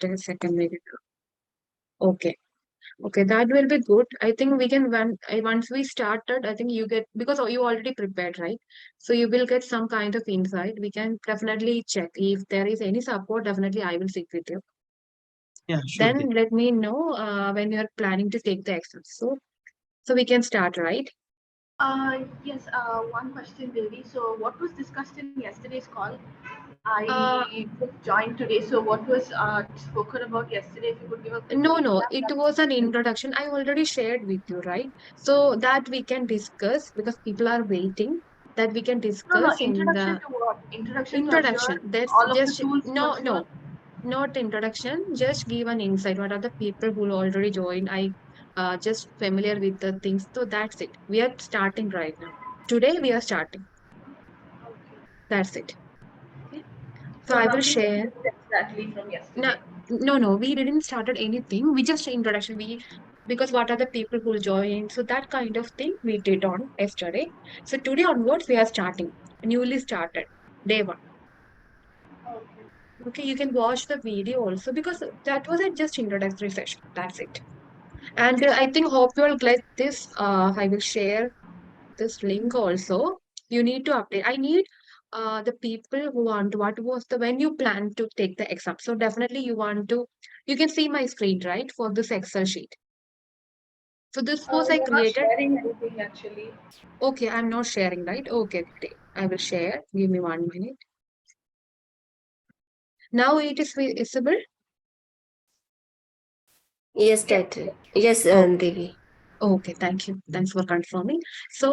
a second. Maybe. Okay. Okay, that will be good. I think we can once we started, I think you get because you already prepared, right? So you will get some kind of insight. We can definitely check if there is any support. Definitely, I will sit with you. Yeah, sure. Then let me know when you are planning to take the exam. So we can start, right? Yes, one question, Devi. So, what was discussed in yesterday's call? Uh, I just joined today. So, what was spoken about yesterday? If you could give a quick no, recap, it that would was be an helpful. introduction. I already shared with you, right? So that we can discuss because people are waiting. That we can No, no, discuss in introduction the to what? Introduction to introduction. Azure, That's all of the just tools to no, Azure. no. Not introduction, just give an insight. What are the people who already joined? I just familiar with the things. So that's it. We are starting right now. Today we are starting. Okay. That's it. Okay. So So, I will nothing share. changed exactly from No, yesterday. no, we didn't started anything. We just introduction. We because what are the people who join? So that kind of thing we did on yesterday. So today onwards we are starting. Newly started. Day one. Okay. Okay, you can watch the video also because that was a just introductory session. That's it. And I think hope you will get this. I will share this link also. You need to update. I need the people who want what was the when you plan to take the exam. So definitely you want to. You can see my screen right for this Excel sheet. So this was I You're not created. sharing anything actually. Okay, I'm not sharing right. Okay, great. I will share. Give me 1 minute. Now it is visible. Yes, Yes, title. yes. Yes, Okay. Devi. Okay, thank you. Thanks for confirming. So,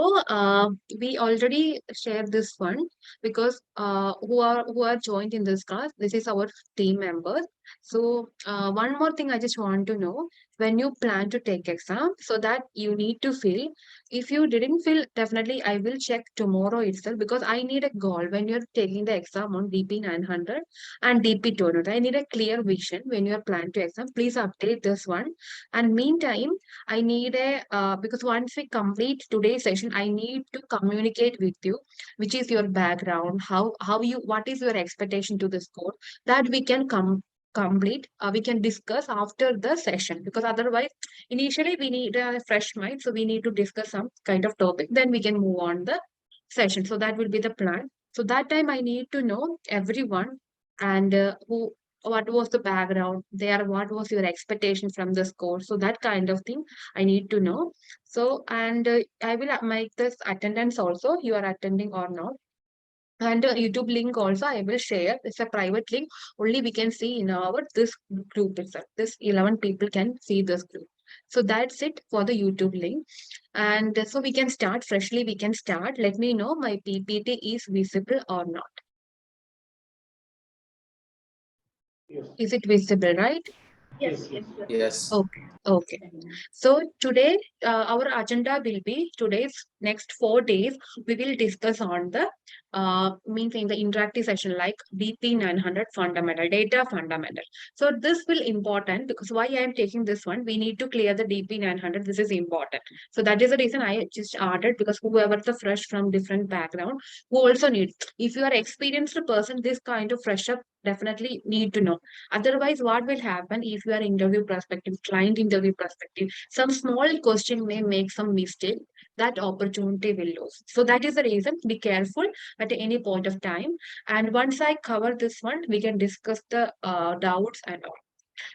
we already shared this one because who are joined in this class. This is our team members. So, one more thing I just want to know when you plan to take exam, so that you need to fill. If you didn't fill, definitely I will check tomorrow itself because I need a goal when you're taking the exam on DP 900 and DP 200. I need a clear vision when you are planning to exam. Please update this one. And meantime. I need a because once we complete today's session, I need to communicate with you, which is your background, how you what is your expectation to this course that we can complete. We can discuss after the session because otherwise, initially we need a fresh mind, so we need to discuss some kind of topic. Then we can move on the session. So that will be the plan. So that time I need to know everyone and who what was the background there, what was your expectation from this course, so that kind of thing I need to know. So and I will make this attendance also, you are attending or not. And YouTube link also I will share. It's a private link. Only we can see in our this group itself. This 11 people can see this group. So that's it for the YouTube link. And so we can start freshly. We can start. Let me know my PPT is visible or not. Is it visible, right? Yes, yes, yes. Yes. Okay, okay. So today, our agenda will be today's next 4 days. We will discuss on the means in the interactive session like DP 900 fundamental data fundamental. So this will important because why I am taking this one, we need to clear the DP 900. This is important. So that is the reason I just added because whoever the fresh from different background who also need. If you are experienced person, this kind of fresh up definitely need to know. Otherwise, what will happen if you are interview perspective, client interview perspective, some small question may make some mistake, that opportunity will lose. So that is the reason, be careful at any point of time. And once I cover this one, we can discuss the doubts and all.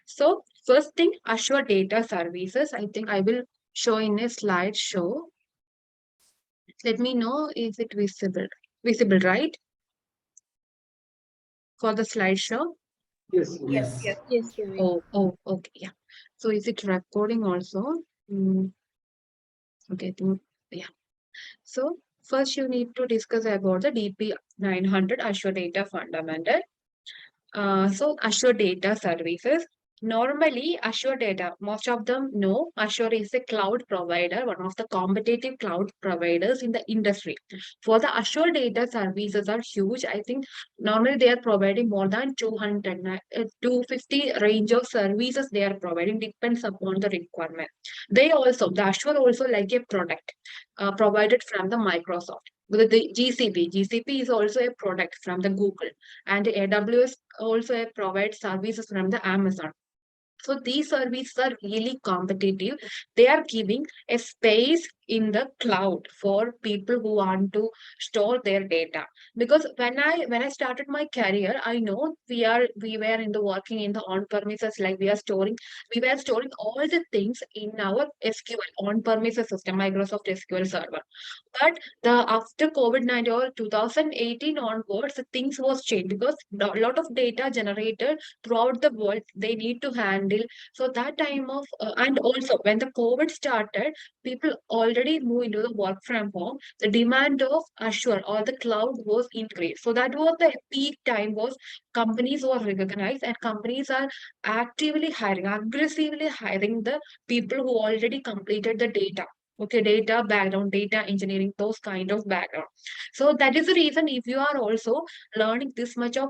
So first thing, Azure Data Services. I think I will show in a slide show. Let me know is it visible. Visible, right? For the slideshow. Yes, Yes. yes. Yes, Devi. Okay, yeah. So is it recording also? Mm, okay, I think, yeah. So first you need to discuss about the DP 900 Azure Data Fundamental. So Azure Data Services. Normally, Azure Data, most of them know Azure is a cloud provider, one of the competitive cloud providers in the industry. For the Azure Data Services are huge. I think normally they are providing more than 250 range of services they are providing, depends upon the requirement. The Azure also like a product provided from the Microsoft. with the GCP is also a product from the Google, and AWS also a provide services from the Amazon. So these services are really competitive. They are giving a space in the cloud for people who want to store their data. Because when I started my career, I know we were in the working in the on premises, like we were storing all the things in our SQL on premises system, Microsoft SQL Server. But the after COVID-19 or 2018 onwards, the things was changed because a lot of data generated throughout the world they need to handle. So that time of and also when the COVID started, people already moved into the work from home. The demand of Azure or the cloud was increased. So that was the peak time was companies were recognized and companies are actively hiring, aggressively hiring the people who already completed the data. Okay, data background, data engineering, those kind of background. So that is the reason if you are also learning this much of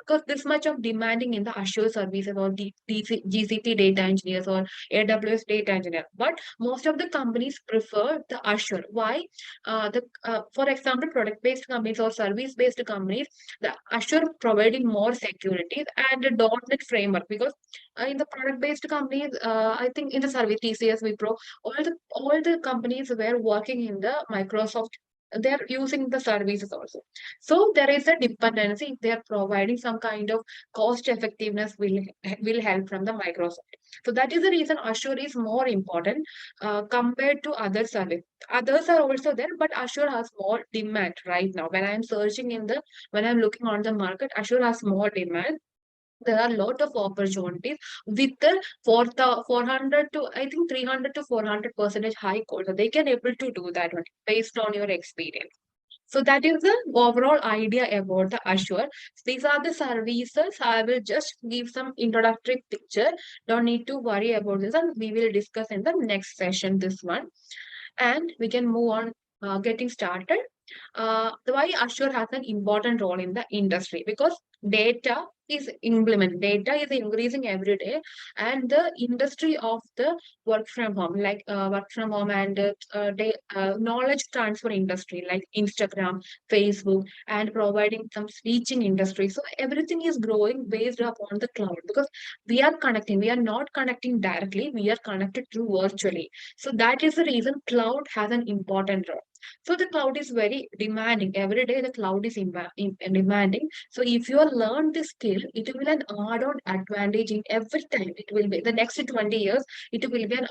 because this much of demanding in the Azure services or GCP data engineers or AWS data engineer. But most of the companies prefer the Azure. Why? For example, product-based companies or service-based companies, the Azure providing more security and a .NET framework because in the product-based companies, I think in the service TCS, Wipro, all the companies were working in the Microsoft. They're using the services also. So there is a dependency. They are providing some kind of cost effectiveness will help from the Microsoft. So that is the reason Azure is more important compared to other service. Others are also there, but Azure has more demand right now. When I'm looking on the market, Azure has more demand. There are a lot of opportunities with the 400 to I think 300 to 400 percentage high code. So they can able to do that one based on your experience. So that is the overall idea about the Azure. These are the services. I will just give some introductory picture. Don't need to worry about this, and we will discuss in the next session this one. And we can move on getting started. The why Azure has an important role in the industry because data is increasing every day, and the industry of the work from home and knowledge transfer industry like Instagram, Facebook, and providing some teaching industry. So everything is growing based upon the cloud because we are connecting. We are not connecting directly. We are connected through virtually. So that is the reason cloud has an important role. So the cloud is very demanding. Every day the cloud is demanding. So if you learn this skill, it will be an add-on advantage in every time. It will be the next 20 years, it will be an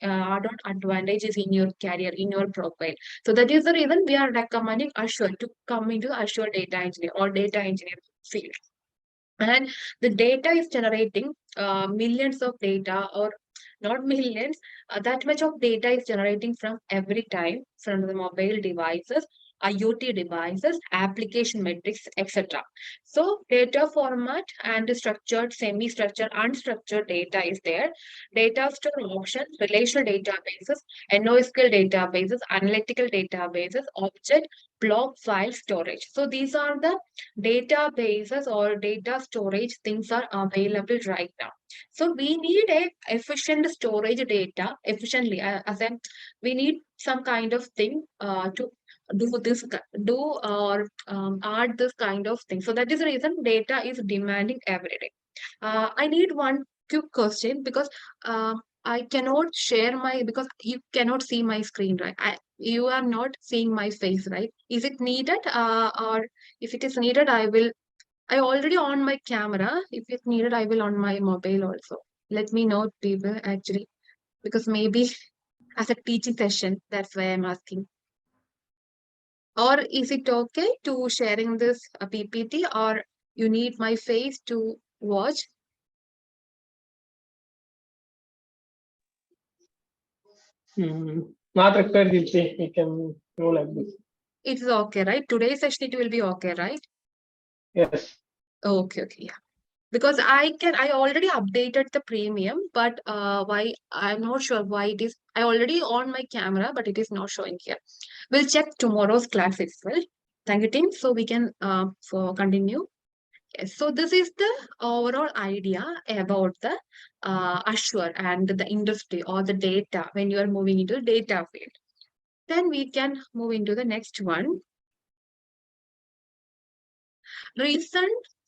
add-on advantages in your career, in your profile. So that is the reason we are recommending Azure to come into the Azure data engineer or data engineer field. And the data is generating millions of data or not millions, that much of data is generating from every time from the mobile devices, IoT devices, application metrics, etc. So data format and structured, semi-structured, unstructured data is there. Data store options, relational databases, NoSQL databases, analytical databases, object, block, file storage. So these are the databases or data storage things are available right now. So we need a efficient storage data efficiently. As in, we need some kind of thing to do this, do or add this kind of thing. So that is the reason data is demanding every day. I need one quick question because I cannot share my because you cannot see my screen, right? You are not seeing my face, right? Is it needed? Or if it is needed, I already on my camera. If it's needed, I will on my mobile also. Let me know, people, actually, because maybe as a teaching session, that's why I'm asking. Or is it okay to sharing this PPT or you need my face to watch? Not required, Deepti. We can go like this. It's okay, right? Today's session, it will be okay, right? Yes. Okay, okay, yeah. Because I already updated the premium, but why I'm not sure why it is. I already on my camera, but it is not showing here. We'll check tomorrow's class as well. Thank you, team. So we can for continue. Yes, so this is the overall idea about the Azure and the industry or the data when you are moving into the data field. Then we can move into the next one. Reason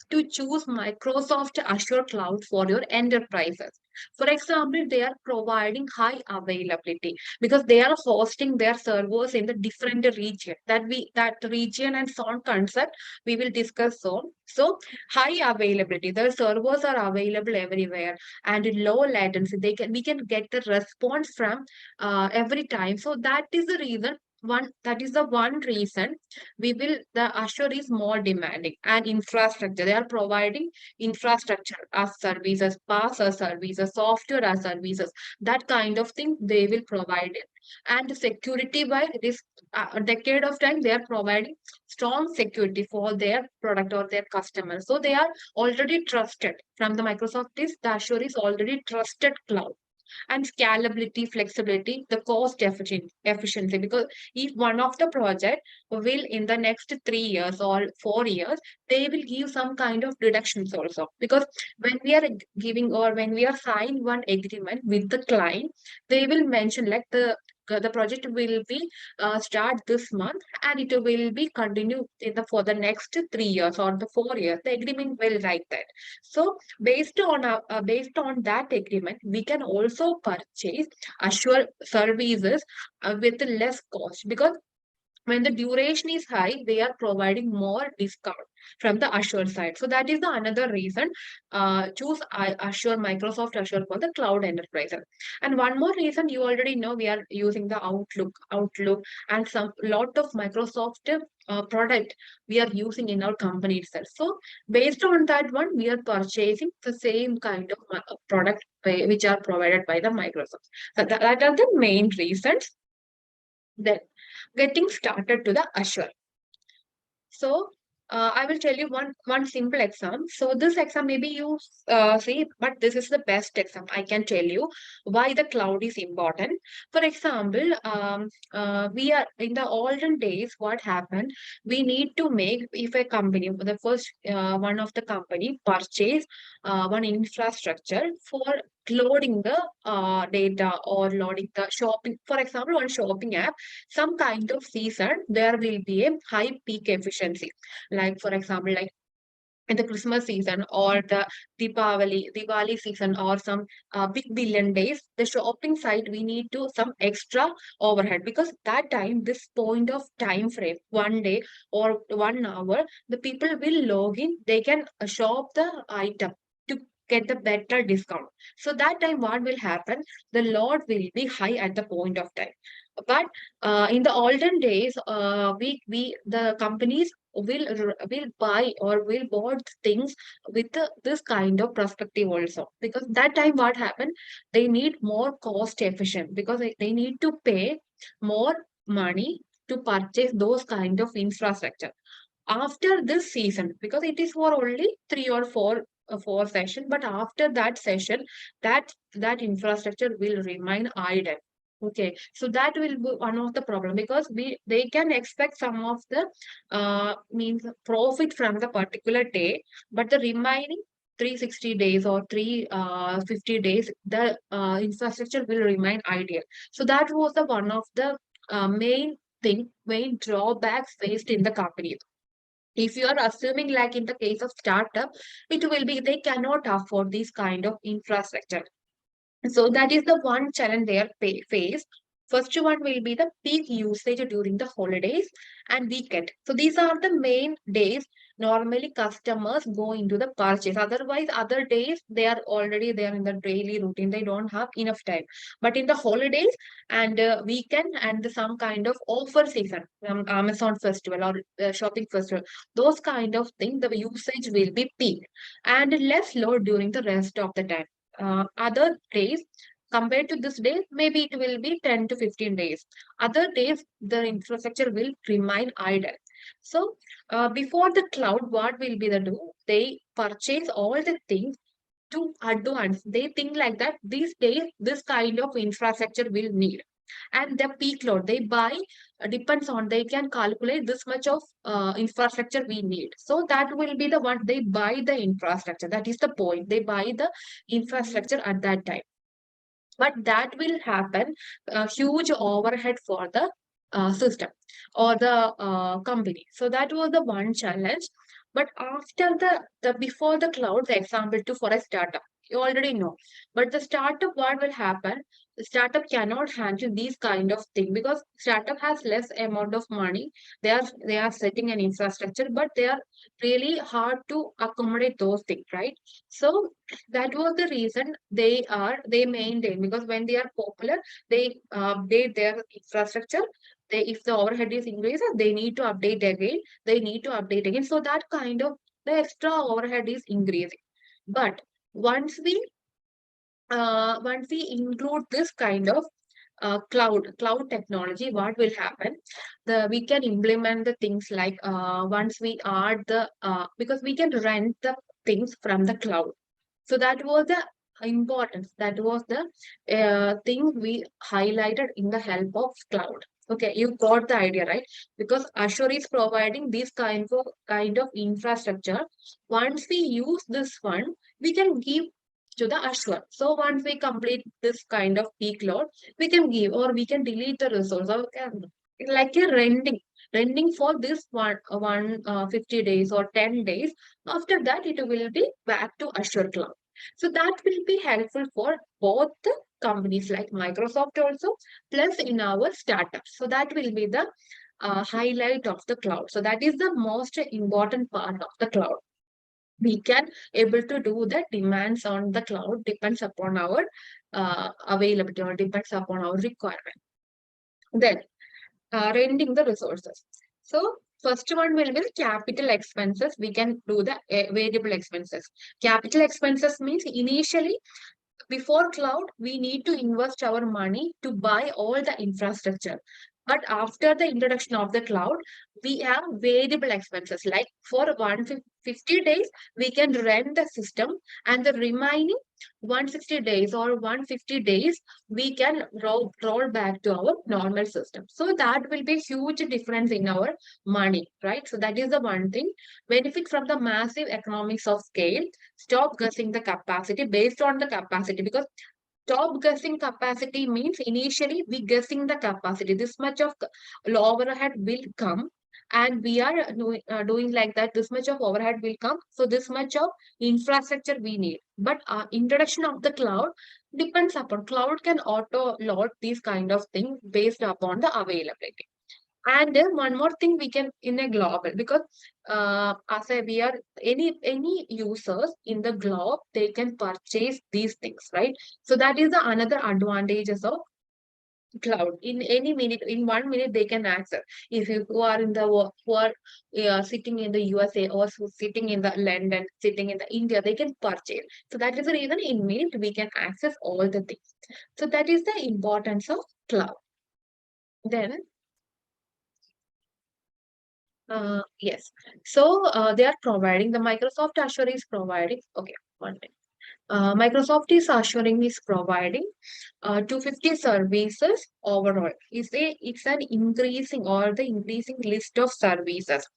to choose Microsoft Azure Cloud for your enterprises. For example, they are providing high availability because they are hosting their servers in the different region. That region and zone concept we will discuss soon. So high availability, the servers are available everywhere and low latency. We can get the response from every time. So that is the reason. That is the one reason the Azure is more demanding and infrastructure. They are providing infrastructure as services, PaaS as services, software as services, that kind of thing they will provide it. And security wise, it is a decade of time they are providing strong security for their product or their customers. So they are already trusted from the Microsoft is the Azure is already trusted cloud and scalability, flexibility, the cost efficiency. Because if one of the project will in the next 3 years or 4 years, they will give some kind of deductions also. Because when we are giving or when we are signing one agreement with the client, they will mention like the project will be start this month and it will be continue for the next 3 years or the 4 years. The agreement will write that. So based on that agreement, we can also purchase Azure services with less cost because when the duration is high, they are providing more discount from the Azure side. So that is the another reason. Choose Azure, Microsoft Azure for the cloud enterprise. And one more reason you already know we are using the Outlook, and some lot of Microsoft product we are using in our company itself. So based on that one, we are purchasing the same kind of product which are provided by the Microsoft. So that are the main reasons. Then getting started to the Azure. So I will tell you one simple exam. So this exam maybe you see, but this is the best exam. I can tell you why the cloud is important. For example, we are in the olden days. What happened? We need to make if a company, the first one of the company purchase one infrastructure for loading the data or loading the shopping. For example, on shopping app some kind of season, there will be a high peak efficiency. Like, for example, like in the Christmas season or the Diwali season or some big billion days, the shopping site, we need to some extra overhead because that time, this point of time frame, 1 day or 1 hour, the people will log in, they can shop the item to get the better discount. So that time, what will happen? The load will be high at the point of time. But in the olden days, we the companies will buy or will bought things with this kind of perspective also because that time what happened they need more cost efficient because they need to pay more money to purchase those kind of infrastructure after this season because it is for only 3 or 4 session but after that session that infrastructure will remain idle. Okay, so that will be one of the problem because they can expect some of the means profit from the particular day, but the remaining 360 days or 350 days, the infrastructure will remain ideal. So that was the one of the main drawbacks faced in the company. If you are assuming like in the case of startup, it will be they cannot afford this kind of infrastructure. So that is the one challenge they are face. First one will be the peak usage during the holidays and weekend. So these are the main days normally customers go into the purchase. Otherwise, other days they are already there in the daily routine. They don't have enough time. But in the holidays and weekend and some kind of offer season, Amazon festival or shopping festival, those kind of thing, the usage will be peak and less load during the rest of the time. Other days compared to this day, maybe it will be 10 to 15 days. Other days, the infrastructure will remain idle. So, before the cloud, what will be the do? They purchase all the things to advance. They think like that these days, this kind of infrastructure will need. And the peak load they buy depends on they can calculate this much of infrastructure we need. So that will be the one they buy the infrastructure. That is the point. They buy the infrastructure at that time. But that will happen a huge overhead for the system or the company. So that was the one challenge. But after the before the cloud, the example two for a startup, you already know. But the startup, what will happen? The startup cannot handle these kind of thing because startup has less amount of money. They are setting an infrastructure, but they are really hard to accommodate those things, right? So that was the reason they maintain, because when they are popular, they update their infrastructure. They, if the overhead is increased, they need to update again. They need to update again. So that kind of the extra overhead is increasing. But once we include this kind of cloud technology, what will happen? We can implement the things like once we add the because we can rent the things from the cloud. So that was the importance. That was the thing we highlighted in the help of cloud. Okay, you got the idea, right? Because Azure is providing this kind of infrastructure. Once we use this one, we can give to the Azure. So once we complete this kind of peak load, we can give or we can delete the resource, or like a renting for this 50 days or 10 days. After that, it will be back to Azure cloud. So that will be helpful for both the companies like Microsoft also, plus in our startups. So that will be the highlight of the cloud. So that is the most important part of the cloud. We can able to do the demands on the cloud depends upon our availability or depends upon our requirement. Then renting the resources. So first one will be capital expenses. We can do the variable expenses. Capital expenses means initially before cloud, we need to invest our money to buy all the infrastructure. But after the introduction of the cloud, we have variable expenses. Like for 150 days, we can rent the system, and the remaining 160 days or 150 days, we can roll back to our normal system. So that will be huge difference in our money, right? So that is the one thing. Benefit from the massive economics of scale. Stop guessing the capacity based on the capacity, because top guessing capacity means initially we guessing the capacity. This much of overhead will come, and we are doing like that. This much of overhead will come. So this much of infrastructure we need. But introduction of the cloud depends upon cloud can auto load these kind of things based upon the availability. And then one more thing we can in a global, because as a we are any users in the globe, they can purchase these things, right? So that is the another advantages of cloud. In any minute, in 1 minute, they can access. If you who are in the who are sitting in the USA or sitting in the London, sitting in the India, they can purchase. So that is the reason in minute we can access all the things. So that is the importance of cloud. Then yes. So they are providing, the Microsoft Azure is providing. Okay, 1 minute. Microsoft is assuring is providing 250 services overall. It's an increasing or the increasing list of services.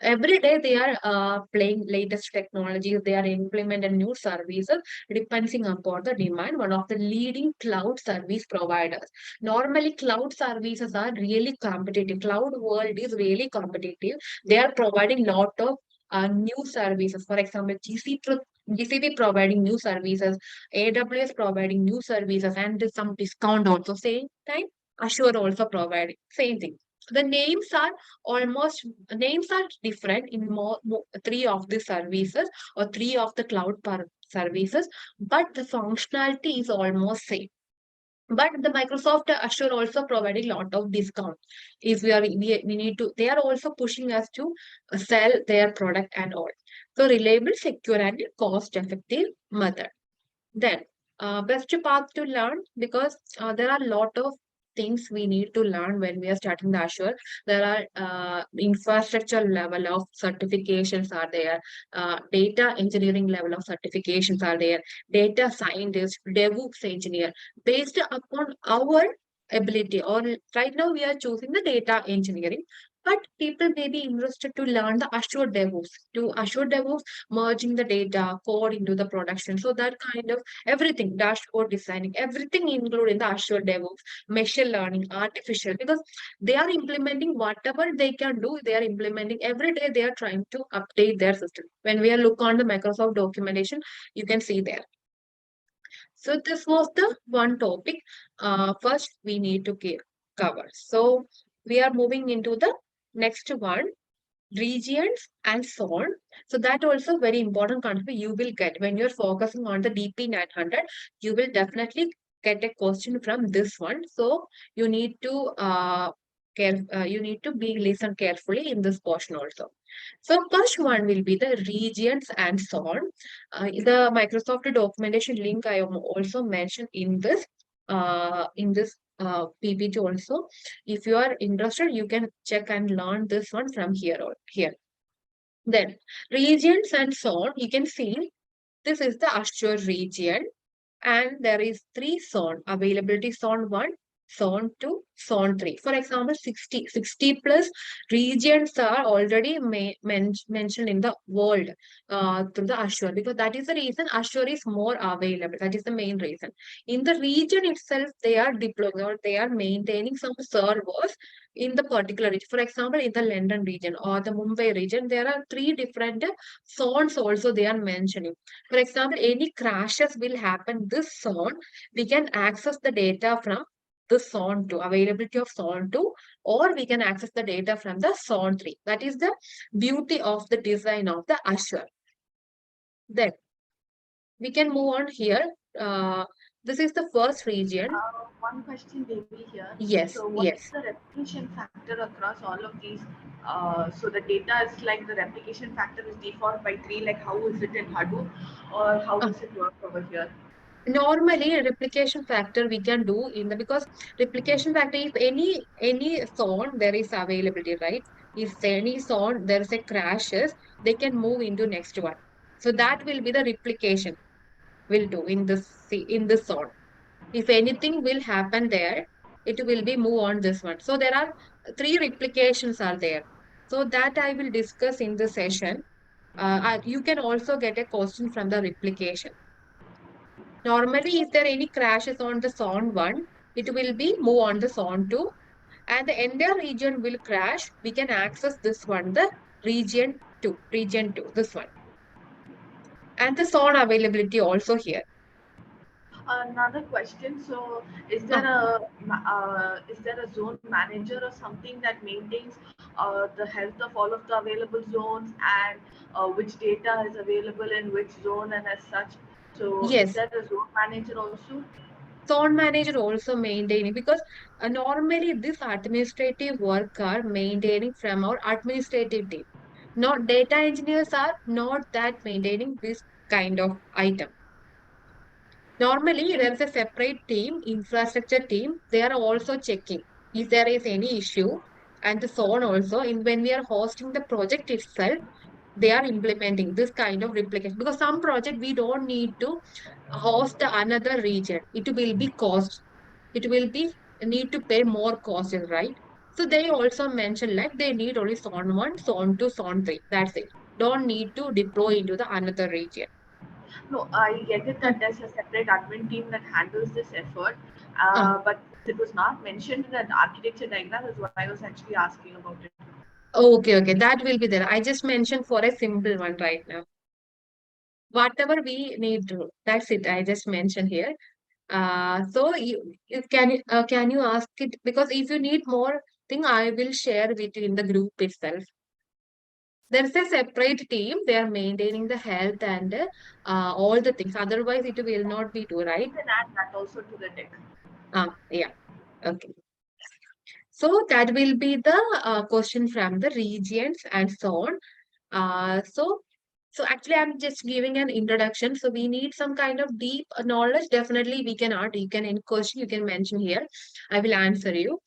Every day they are playing latest technologies. They are implementing new services depending upon the demand. One of the leading cloud service providers. Normally, cloud services are really competitive. Cloud world is really competitive. They are providing lot of new services. For example, GCP providing new services, AWS providing new services, and some discount also. Same time, Azure also providing same thing. The names are different in three of the services or three of the services, but the functionality is almost same. But the Microsoft Azure also providing a lot of discount. If we need to, they are also pushing us to sell their product and all. So reliable, secure, and cost effective method. Then, best path to learn, because there are a lot of things we need to learn when we are starting the Azure. There are infrastructure level of certifications are there, data engineering level of certifications are there, data scientist, DevOps engineer, based upon our ability. Or right now we are choosing the data engineering. But people may be interested to learn the Azure DevOps, to Azure DevOps merging the data, code into the production. So that kind of everything, dashboard designing, everything included in the Azure DevOps, machine learning, artificial, because they are implementing whatever they can do. They are implementing every day. They are trying to update their system. When we are look on the Microsoft documentation, you can see there. So this was the one topic. First, we need to cover. So we are moving into the next one, regions and so on. So that also very important concept you will get when you're focusing on the DP 900. You will definitely get a question from this one. So you need to you need to be listen carefully in this portion also. So first one will be the regions and so on. The Microsoft documentation link I am also mentioned in this PPT also. If you are interested, you can check and learn this one from here or here. Then regions and so on, you can see this is the Azure region, and there is three zone: availability zone 1, zone 2, zone 3. For example, 60 plus regions are already mentioned in the world through the Azure, because that is the reason Azure is more available. That is the main reason. In the region itself, they are deploying or they are maintaining some servers in the particular region. For example, in the London region or the Mumbai region, there are three different zones also they are mentioning. For example, any crashes will happen this zone, we can access the data from the zone 2, availability of zone 2, or we can access the data from the zone 3. That is the beauty of the design of the Azure. Then we can move on here. This is the first region. One question, Devi, here. Yes, So, what is yes. the replication factor across all of these? So, the data is like the replication factor is default by 3. Like, how is it in Hadoop, or how Uh, does it work over here? Normally, a replication factor we can do in the, because replication factor, if any zone there is availability, right? If any zone there is a crashes, they can move into next one. So that will be the replication will do in this zone. If anything will happen there, it will be move on this one. So there are three replications are there. So that I will discuss in the session. You can also get a question from the replication. Normally, if there are any crashes on the zone 1, it will be move on the zone 2, and the entire region will crash. We can access this one, the region 2, this one. And the zone availability also here. Another question. So, Ah, is there a zone manager or something that maintains the health of all of the available zones, and which data is available in which zone and as such? So, is yes, there a zone manager also? zone manager also maintaining, because normally this administrative work are maintaining from our administrative team. Not data engineers are not that maintaining this kind of item. Normally, there is a separate team, infrastructure team. They are also checking if there is any issue, and so on also. In when we are hosting the project itself, they are implementing this kind of replication, because some project we don't need to host the another region. It will be cost. It will be need to pay more cost, right? So they also mention like they need only zone 1, zone 2, zone 3. That's it. Don't need to deploy into the another region. No, I get it Hmm. that there's a separate admin team that handles this effort, Ah, but it was not mentioned in that architecture diagram, is what I was actually asking about it. okay, okay. That will be there. I just mentioned for a simple one right now. Whatever we need to, that's it. I just mentioned here. So can you ask it, because if you need more thing, I will share with you in the group itself. There's a separate team. They are maintaining the health and all the things. Otherwise, it will not be do You right. can add that also to the deck. Yeah. Okay. So that will be the question from the regions and so on. So actually, I'm just giving an introduction. So we need some kind of deep knowledge. Definitely, we can add. You can any question you can mention here. I will answer you.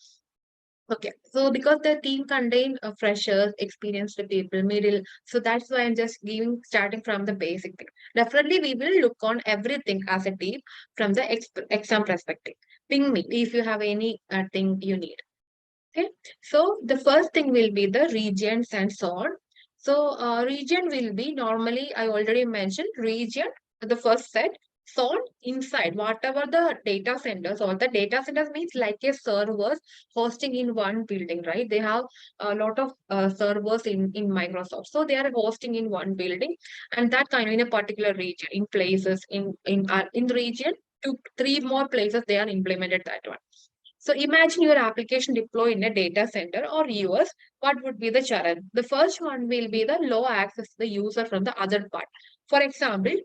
Okay. So because the team contain freshers, experienced people, middle. So that's why I'm just giving starting from the basic thing. Definitely, we will look on everything as a team from the exam perspective. Ping me if you have any thing you need. Okay, so the first thing will be the regions and so on. So region will be normally, I already mentioned region, the first set, zone inside whatever the data centers, or the data centers means like a servers hosting in one building, right? They have a lot of servers in Microsoft. So they are hosting in one building, and that kind of in a particular region, in places in the region, two, three more places they are implemented that one. So imagine your application deploy in a data center or US. What would be the challenge? The first one will be the low access to the user from the other part. For example,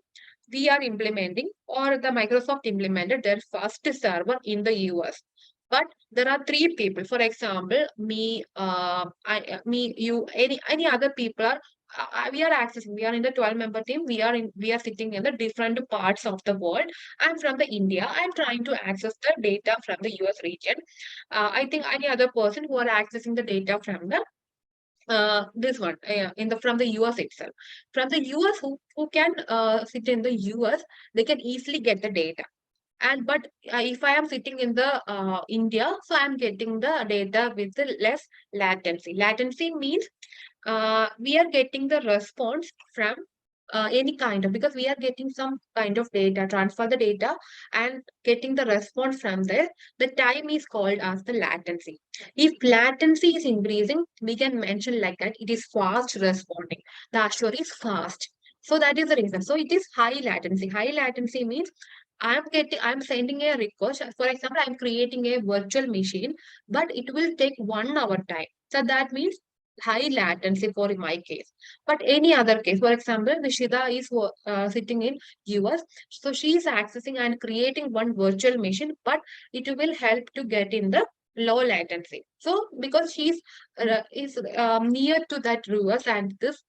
we are implementing, or the Microsoft implemented their first server in the US. But there are three people. For example, me, me, you, any other people are. We are accessing. We are in the 12-member team. We are sitting in the different parts of the world. I'm from the India. I'm trying to access the data from the US region. I think any other person who are accessing the data from the this one in the from the US itself. From the US, who can sit in the US, they can easily get the data. And but if I am sitting in the India, so I'm getting the data with the less latency. Latency means we are getting the response from any kind of, because we are getting some kind of data, transfer the data and getting the response from there. The time is called as the latency. If latency is increasing, we can mention like that it is fast responding. The Azure is fast. So that is the reason. So it is high latency. High latency means I'm sending a request. For example, I'm creating a virtual machine, but it will take 1 hour time. So that means high latency for my case. But any other case, for example, Nishida is sitting in US, so she is accessing and creating one virtual machine, but it will help to get in the low latency. So because she is near to that US and this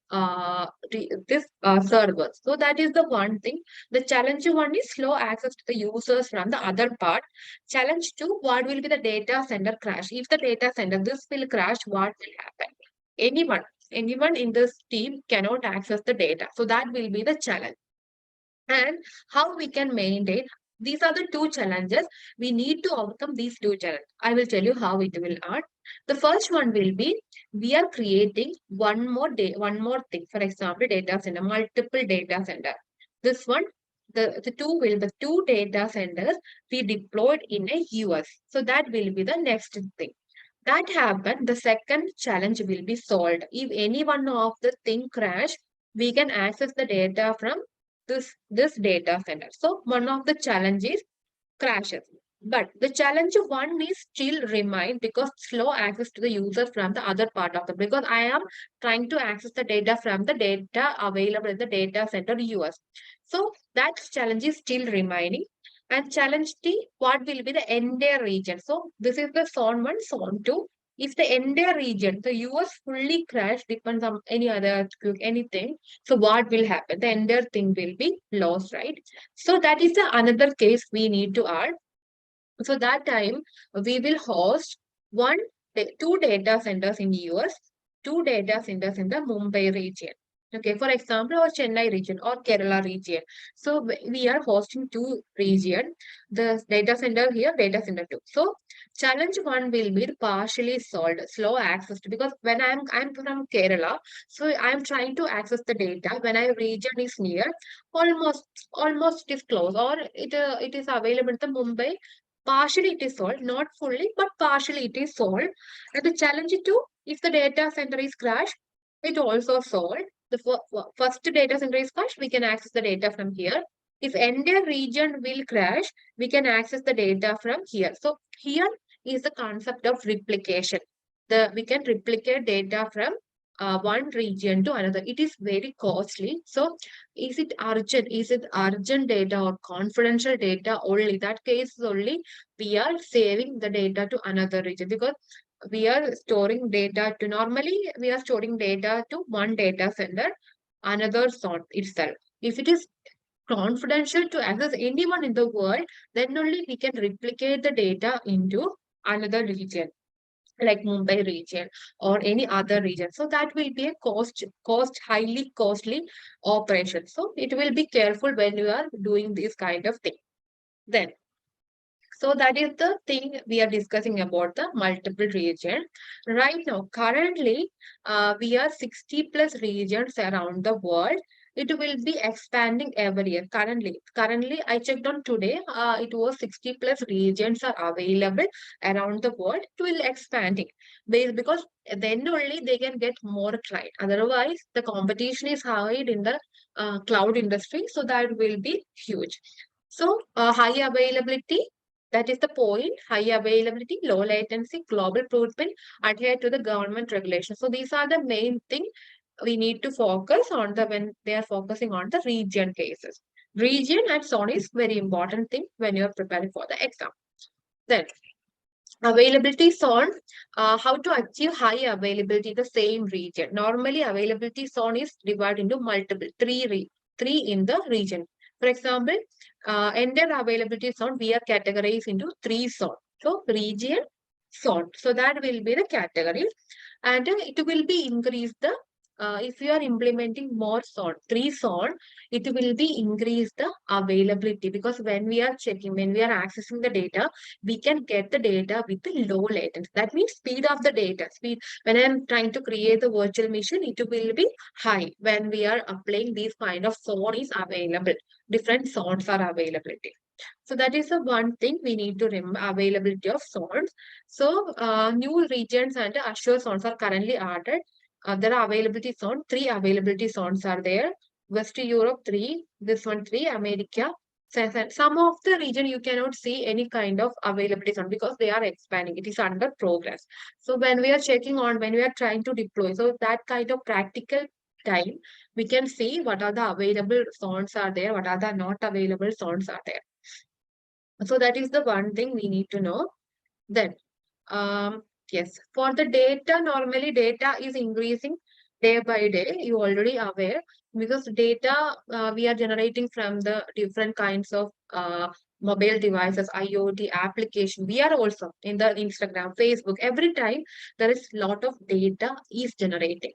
server, so that is the one thing. The challenge one is slow access to the users from the other part. Challenge two, what will be the data center crash? If the data center this will crash, what will happen? Anyone in this team cannot access the data. So that will be the challenge. And how we can maintain, these are the two challenges. We need to overcome these two challenges. I will tell you how it will are. The first one will be, we are creating one more thing. For example, data center, multiple data center. This one, the two data centers we deployed in a US. So that will be the next thing. That happened, the second challenge will be solved. If any one of the thing crash, we can access the data from this data center. So one of the challenges crashes. But the challenge one is still remain, because slow access to the user from the other part of the, because I am trying to access the data from the data available in the data center US. So that challenge is still remaining. And challenge T, what will be the entire region? So this is the zone one, zone two. If the entire region, the US fully crash, depends on any other earthquake, anything. So what will happen? The entire thing will be lost, right? So that is the another case we need to add. So that time we will host two data centers in US, two data centers in the Mumbai region. Okay, for example, or Chennai region or Kerala region. So we are hosting two region, the data center here, data center two. So challenge one will be partially solved, slow access to, because when I'm from Kerala, so I'm trying to access the data. When I region is near, almost almost it is close, or it is available in the Mumbai. Partially it is solved, not fully, but partially it is solved. And the challenge two, if the data center is crashed, it also solved. The first data center is crashed, we can access the data from here. If entire region will crash, we can access the data from here. So here is the concept of replication. We can replicate data from one region to another. It is very costly. So is it urgent? Is it urgent data or confidential data only? That case only we are saving the data to another region, because we are storing data to, normally we are storing data to one data center, another zone itself. If it is confidential to access anyone in the world, then only we can replicate the data into another region, like Mumbai region or any other region. So that will be a highly costly operation. So it will be careful when you are doing this kind of thing. Then So that is the thing we are discussing about the multiple region. Right now, currently, we are 60 plus regions around the world. It will be expanding every year. Currently, I checked on today. It was 60 plus regions are available around the world. It will expanding because then only they can get more client. Otherwise, the competition is high in the cloud industry, so that will be huge. So, high availability, that is the point. High availability, low latency, global footprint, adhere to the government regulations. So these are the main thing we need to focus on when they are focusing on the region cases. Region and zone is very important thing when you are preparing for the exam. Then availability zone, how to achieve high availability in the same region. Normally, availability zone is divided into multiple, three in the region. For example, entire availability zone, we are categorized into three zones. So, region, zone. So, that will be the category. And it will be increase the, if you are implementing more zone, three zone, it will be increase the availability because when we are checking, when we are accessing the data, we can get the data with the low latency. That means speed of the data. Speed, when I'm trying to create the virtual machine, it will be high. When we are applying these kind of zone is available. Different zones are availability. So that is the one thing we need to remember, availability of zones. So new regions and Azure zones are currently added. There are availability zone, three availability zones are there. West Europe, three, this one, three, America. Some of the region you cannot see any kind of availability zone because they are expanding. It is under progress. So when we are checking on, when we are trying to deploy, so that kind of practical time, we can see what are the available zones are there, what are the not available zones are there. So that is the one thing we need to know. Then, yes, for the data, normally data is increasing day by day. You already aware because data we are generating from the different kinds of mobile devices, IoT application. We are also in the Instagram, Facebook. Every time there is lot of data is generating,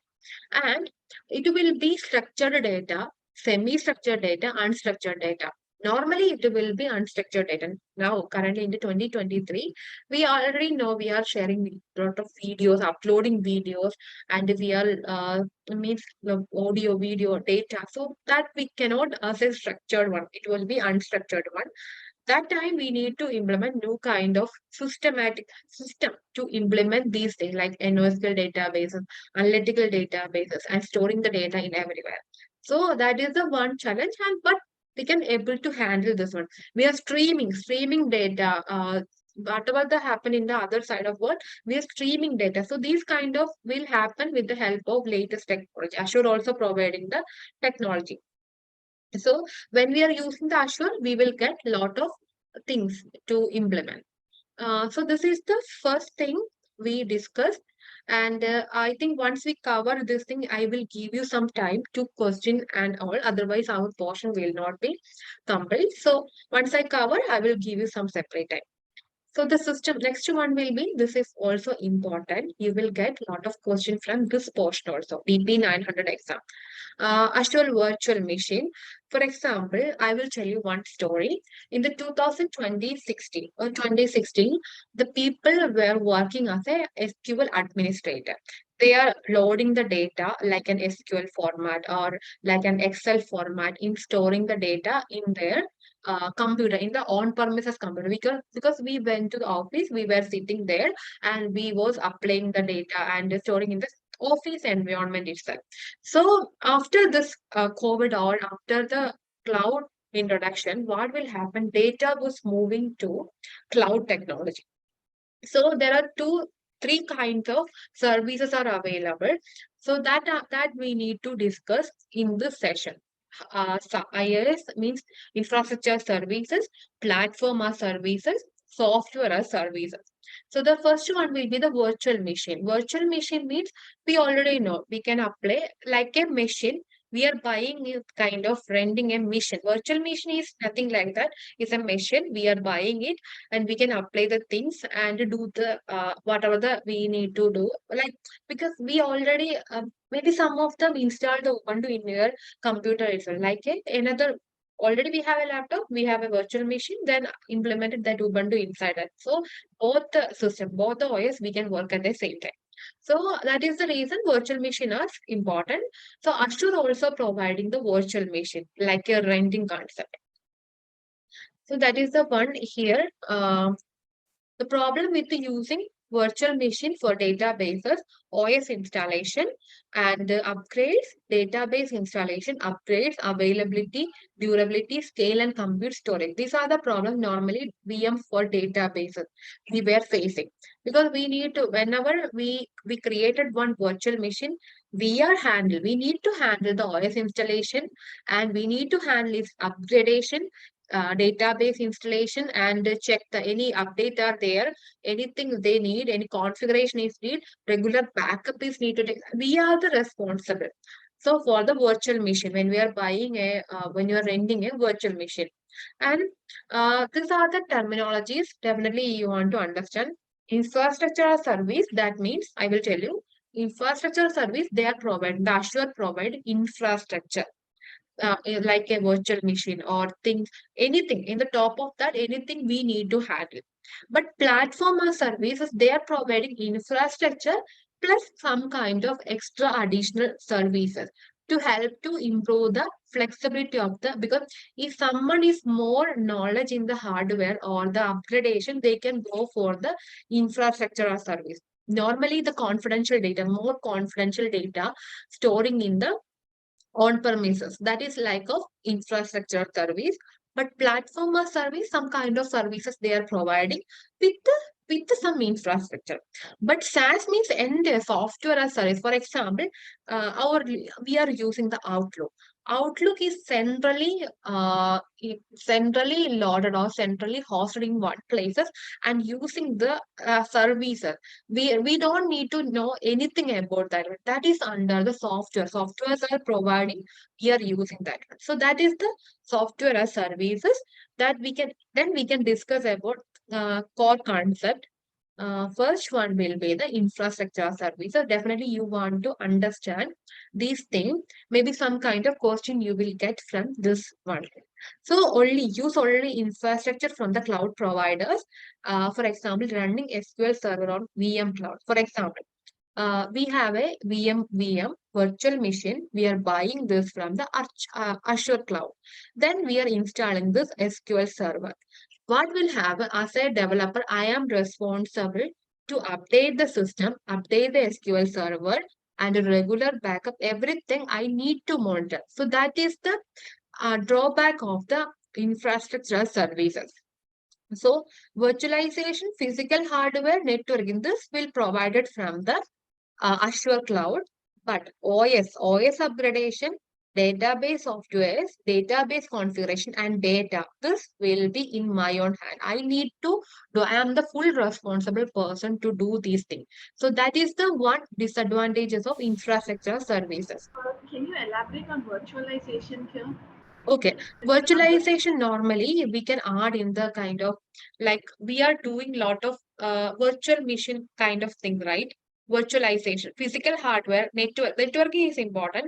and it will be structured data, semi-structured data, unstructured data. Normally, it will be unstructured data. Now, currently in the 2023, we already know we are sharing a lot of videos, uploading videos, and we are means the audio, video, data. So that we cannot say structured one. It will be unstructured one. That time we need to implement new kind of systematic system to implement these things like NoSQL databases, analytical databases, and storing the data in everywhere. So that is the one challenge, and but we can able to handle this one. We are streaming data. Whatever the happen in the other side of world, we are streaming data. So these kind of will happen with the help of latest technology. Azure also providing the technology. So when we are using the Azure, we will get lot of things to implement. So this is the first thing we discussed. And I think once we cover this thing, I will give you some time to question and all. Otherwise, our portion will not be complete. So once I cover, I will give you some separate time. So the system, next one will be, this is also important. You will get a lot of question from this portion also, DP 900 exam. Azure virtual machine. For example, I will tell you one story. In the 2016 or 2016, the people were working as a SQL administrator. They are loading the data like an SQL format or like an Excel format in storing the data in their computer, in the on-premises computer. Because we went to the office, we were sitting there and we was applying the data and storing in the office environment itself. So after this COVID or after the cloud introduction, what will happen? Data was moving to cloud technology. So there are three kinds of services are available. So that we need to discuss in this session. So IaaS means infrastructure services, platform as services, software as services. So the first one will be the virtual machine. Virtual machine means we already know we can apply like a machine. We are buying it, kind of renting a machine. Virtual machine is nothing like that. It's a machine. We are buying it and we can apply the things and do the whatever the we need to do. Like because we already maybe some of them installed the Ubuntu in your computer itself. Like another Already we have a laptop, we have a virtual machine, then implemented that Ubuntu inside it. So both the system, both the OS, we can work at the same time. So that is the reason virtual machine is important. So Azure also providing the virtual machine, like a renting concept. So that is the one here. The problem with using virtual machine for databases, OS installation, and upgrades, database installation, upgrades, availability, durability, scale, and compute storage. These are the problems normally VM for databases we were facing. Because we need to, whenever we created one virtual machine, we need to handle the OS installation, and we need to handle its upgradation, database installation, and check the any update are there, anything they need, any configuration is need, regular backup is needed. We are the responsible. So for the virtual machine, when we are buying a, when you are renting a virtual machine, and these are the terminologies definitely you want to understand. Infrastructure as service, that means I will tell you, infrastructure service they are provide, the Azure provide infrastructure, like a virtual machine or things, anything in the top of that, anything we need to handle. But platform or services, they are providing infrastructure plus some kind of extra additional services to help to improve the flexibility of the, because if someone is more knowledge in the hardware or the upgradation, they can go for the infrastructure or service. Normally the confidential data, more confidential data storing in the on premises, that is like of infrastructure service. But platform or service, some kind of services they are providing with some infrastructure. But SaaS means end software as service. For example, our we are using the Outlook. Outlook is centrally loaded or centrally hosted in one places and using the services. We don't need to know anything about that. That is under the software. Softwares are providing, we are using that. So that is the software as services that we can discuss about core concept. First one will be the infrastructure services. Definitely you want to understand these things. Maybe some kind of question you will get from this one. So only infrastructure from the cloud providers. For example, running SQL server on VM cloud. For example, we have a VM virtual machine. We are buying this from the Azure cloud. Then we are installing this SQL server. What will happen as a developer? I am responsible to update the system, update the SQL server, and a regular backup. Everything I need to monitor. So that is the drawback of the infrastructure services. So virtualization, physical hardware, networking, this will provided from the Azure cloud. But OS upgradation, database softwares, database configuration, and data, this will be in my own hand. I need to do, I am the full responsible person to do these things. So that is the one disadvantages of infrastructure services. Can you elaborate on virtualization here? Okay, It's not just virtualization normally we can add in the kind of, like we are doing lot of virtual machine kind of thing, right? Virtualization, physical hardware, networking is important.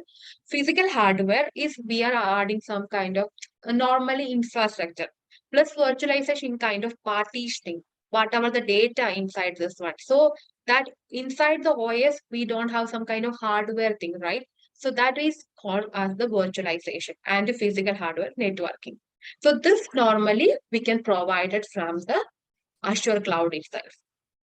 Physical hardware is we are adding some kind of normally infrastructure plus virtualization kind of partitioning, whatever the data inside this one. So that inside the OS we don't have some kind of hardware thing, right? So that is called as the virtualization and the physical hardware networking. So this normally we can provide it from the Azure cloud itself.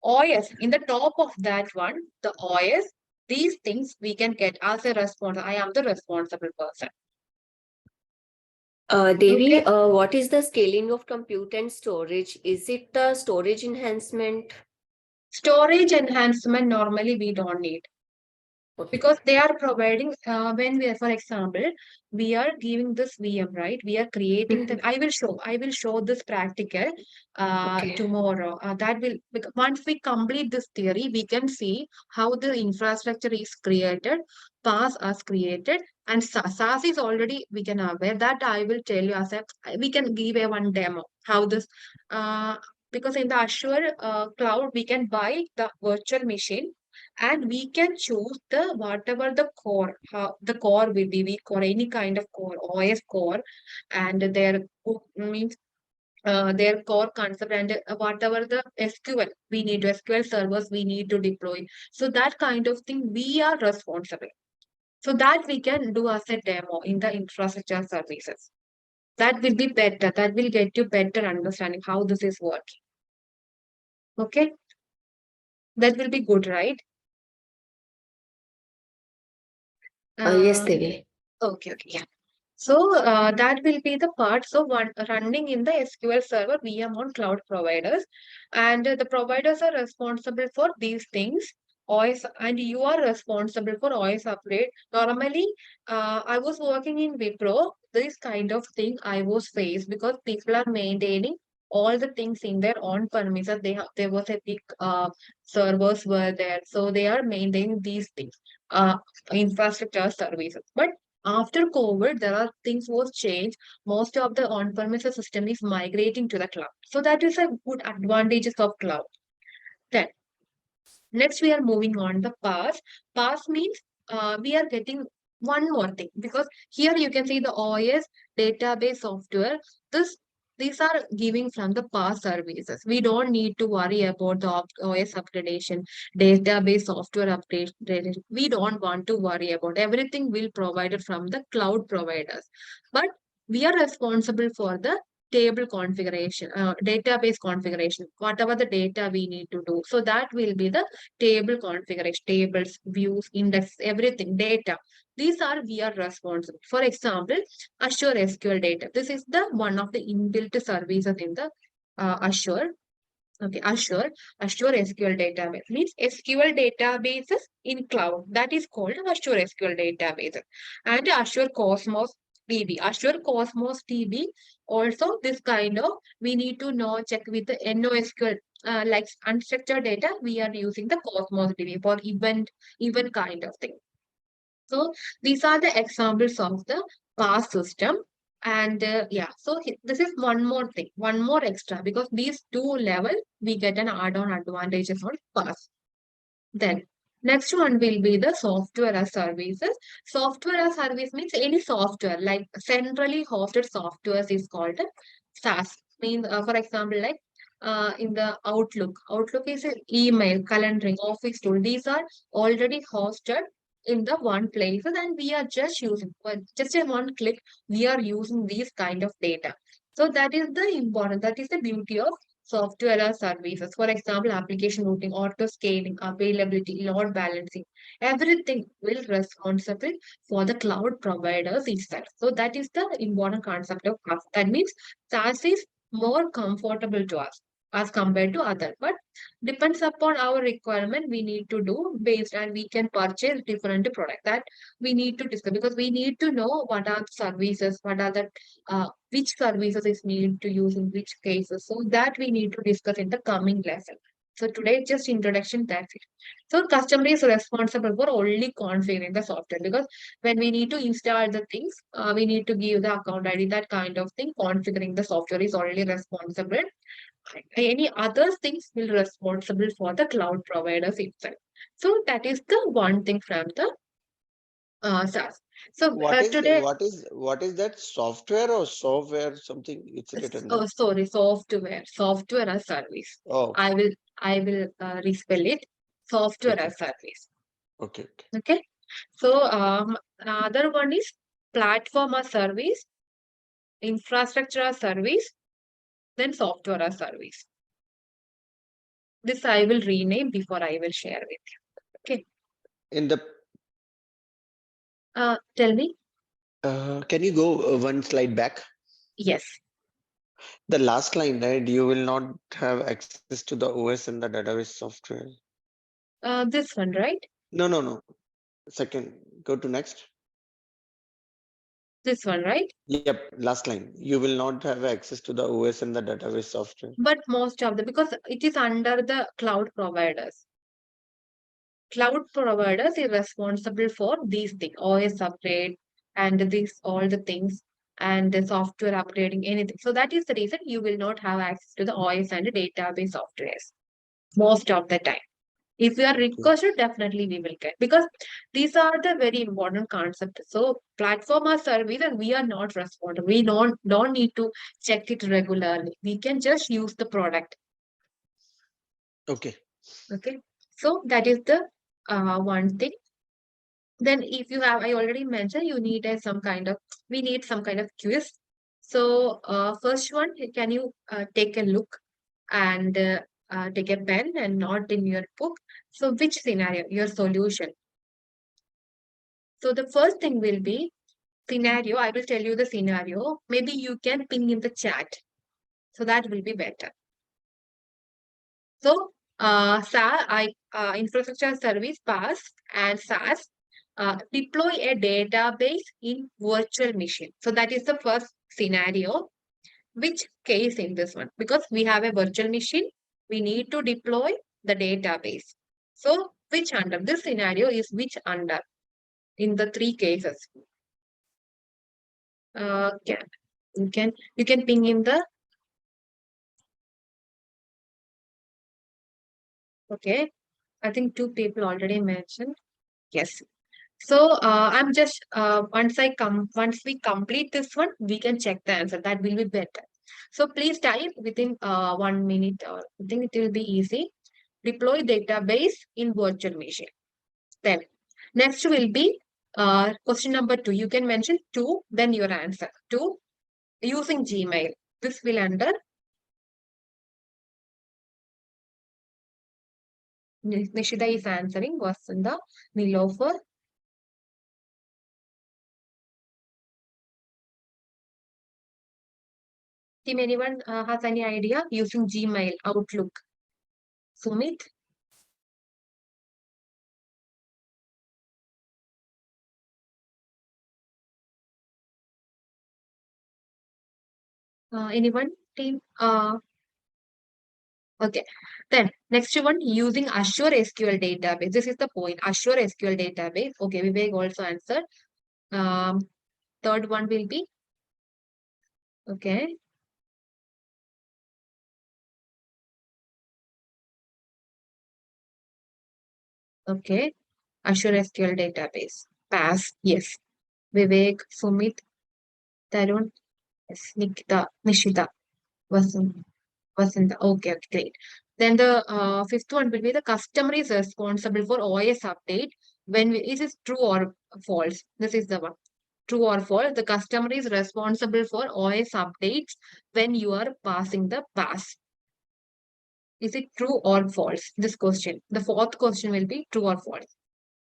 OS, in the top of that one, the OS, these things we can get as a response. I am the responsible person. Devi, Okay. what is the scaling of compute and storage? Is it the storage enhancement? Storage enhancement normally we don't need, Okay. because they are providing when we are, for example, we are giving this VM, right? We are creating the, I will show this practical Okay. tomorrow. That will, once we complete this theory, we can see how the infrastructure is created, PaaS as created, and SaaS is already we can aware that. I will tell you as a, we can give a one demo how this uh, because in the Azure cloud we can buy the virtual machine and we can choose the whatever the core, how the core will be weak or any kind of core, OS core, and means their core concept and whatever the SQL we need, SQL servers we need to deploy. So that kind of thing we are responsible. So that we can do as a demo in the infrastructure services. That will be better. That will get you better understanding how this is working. Okay, that will be good, right? Yes, Uh, Devi. okay, okay, yeah. So that will be the part. So one running in the SQL server VM on cloud providers, and the providers are responsible for these things. OS and you are responsible for OS upgrade. Normally, I was working in Wipro. This kind of thing I was faced because people are maintaining all the things in their own premises. There was a big servers were there, so they are maintaining these things, infrastructure services. But after COVID, there are things was changed. Most of the on-premises system is migrating to the cloud. So that is a good advantages of cloud. Then next we are moving on the pass. Pass means we are getting one more thing because here you can see the OS database software. This these are giving from the pass services. We don't need to worry about the OS upgradation, database software update. We don't want to worry about everything will provided from the cloud providers. But we are responsible for the table configuration, database configuration, whatever the data we need to do. So that will be the table configuration, tables, views, index, everything, data. These are we are responsible. For example, Azure SQL data. This is the one of the inbuilt services in the Azure. Okay, Azure SQL database means SQL databases in cloud. That is called Azure SQL database. And Azure Cosmos DB. Azure Cosmos DB also this kind of we need to know check with the NoSQL like unstructured data. We are using the Cosmos DB for event kind of thing. So these are the examples of the PaaS system. And yeah, so this is one more thing, one more extra because these two level we get an add-on advantages on PaaS. Then next one will be the software as services. Software as service means any software like centrally hosted software is called a SaaS. Means for example like in the Outlook. Outlook is an email, calendaring, office tool. These are already hosted in the one place and we are just using just in one click we are using these kind of data. So that is the important, that is the beauty of software as services. For example, application routing, auto scaling, availability, load balancing, everything will responsible for the cloud providers itself. So that is the important concept of SaaS. That means SaaS is more comfortable to us as compared to other. But depends upon our requirement, we need to do based and we can purchase different product that we need to discuss because we need to know what are the services, what are the which services is needed to use in which cases. So that we need to discuss in the coming lesson. So today just introduction, that's it. So customer is responsible for only configuring the software because when we need to install the things, we need to give the account ID, that kind of thing. Configuring the software is already responsible. Any other things will responsible for the cloud providers itself. So that is the one thing from the SaaS. So What is today, what is that software or software something it's written oh there? sorry, software as service. Oh, I will respell it. Software okay, as service. okay, okay. Okay. So another one is platform as service, infrastructure as service, then software as service. This I will rename before I will share with you. Okay. In the Tell me. can you go one slide back? Yes. The last line, right? You will not have access to the OS and the database software. This one, right? No, no, no. Second, go to next. This one, right? Yep, last line. You will not have access to the OS and the database software. But most of the, because it is under the cloud providers. Cloud providers is responsible for these things, OS upgrade and these all the things and the software upgrading, anything. So that is the reason you will not have access to the OS and the database softwares most of the time. If we are requested, definitely we will get, because these are the very important concepts. So platform or service, and we are not responsible. We don't need to check it regularly. We can just use the product. Okay. Okay. So that is the one thing. Then if you have, I already mentioned, you need we need some kind of quiz. So first one, can you take a look and take a pen and note in your book. So which scenario, your solution. So the first thing will be scenario. I will tell you the scenario. Maybe you can ping in the chat. So that will be better. So infrastructure service PaaS and SaaS deploy a database in virtual machine. So that is the first scenario. Which case in this one? Because we have a virtual machine, we need to deploy the database. So which under? This scenario is which under in the three cases? You can ping in the. Okay, I think two people already mentioned. Yes. So I'm just once we complete this one, we can check the answer. That will be better. So please type within 1 minute, or I think it will be easy. Deploy database in virtual machine. Then next will be question number 2. You can mention 2, then your answer. 2 using Gmail. This will under Nishida is answering. Vasanta, Nilofer. Team, anyone has any idea using Gmail, Outlook? Sumit? Anyone? Team? Okay. Then next one, using Azure SQL database. This is the point. Azure SQL database. Okay, Vivek also answered. Third one will be. Okay. Okay. Azure SQL database. Pass. Yes. Vivek, Sumit, Tarun, yes. Nikita, Nishita, Vasanta. Okay, okay, great. Then the fifth one will be the customer is responsible for OS update is this true or false? This is the one. True or false? The customer is responsible for OS updates when you are passing the pass. Is it true or false? This question. The fourth question will be true or false.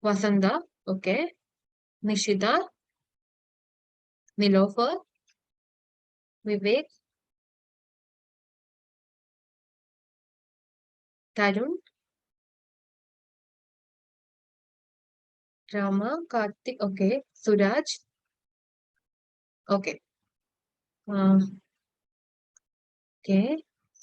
Vasanta, okay. Nishita, Nilofer, Vivek, Tarun, Rama, Karthik, okay. Suraj, okay. Uh, okay.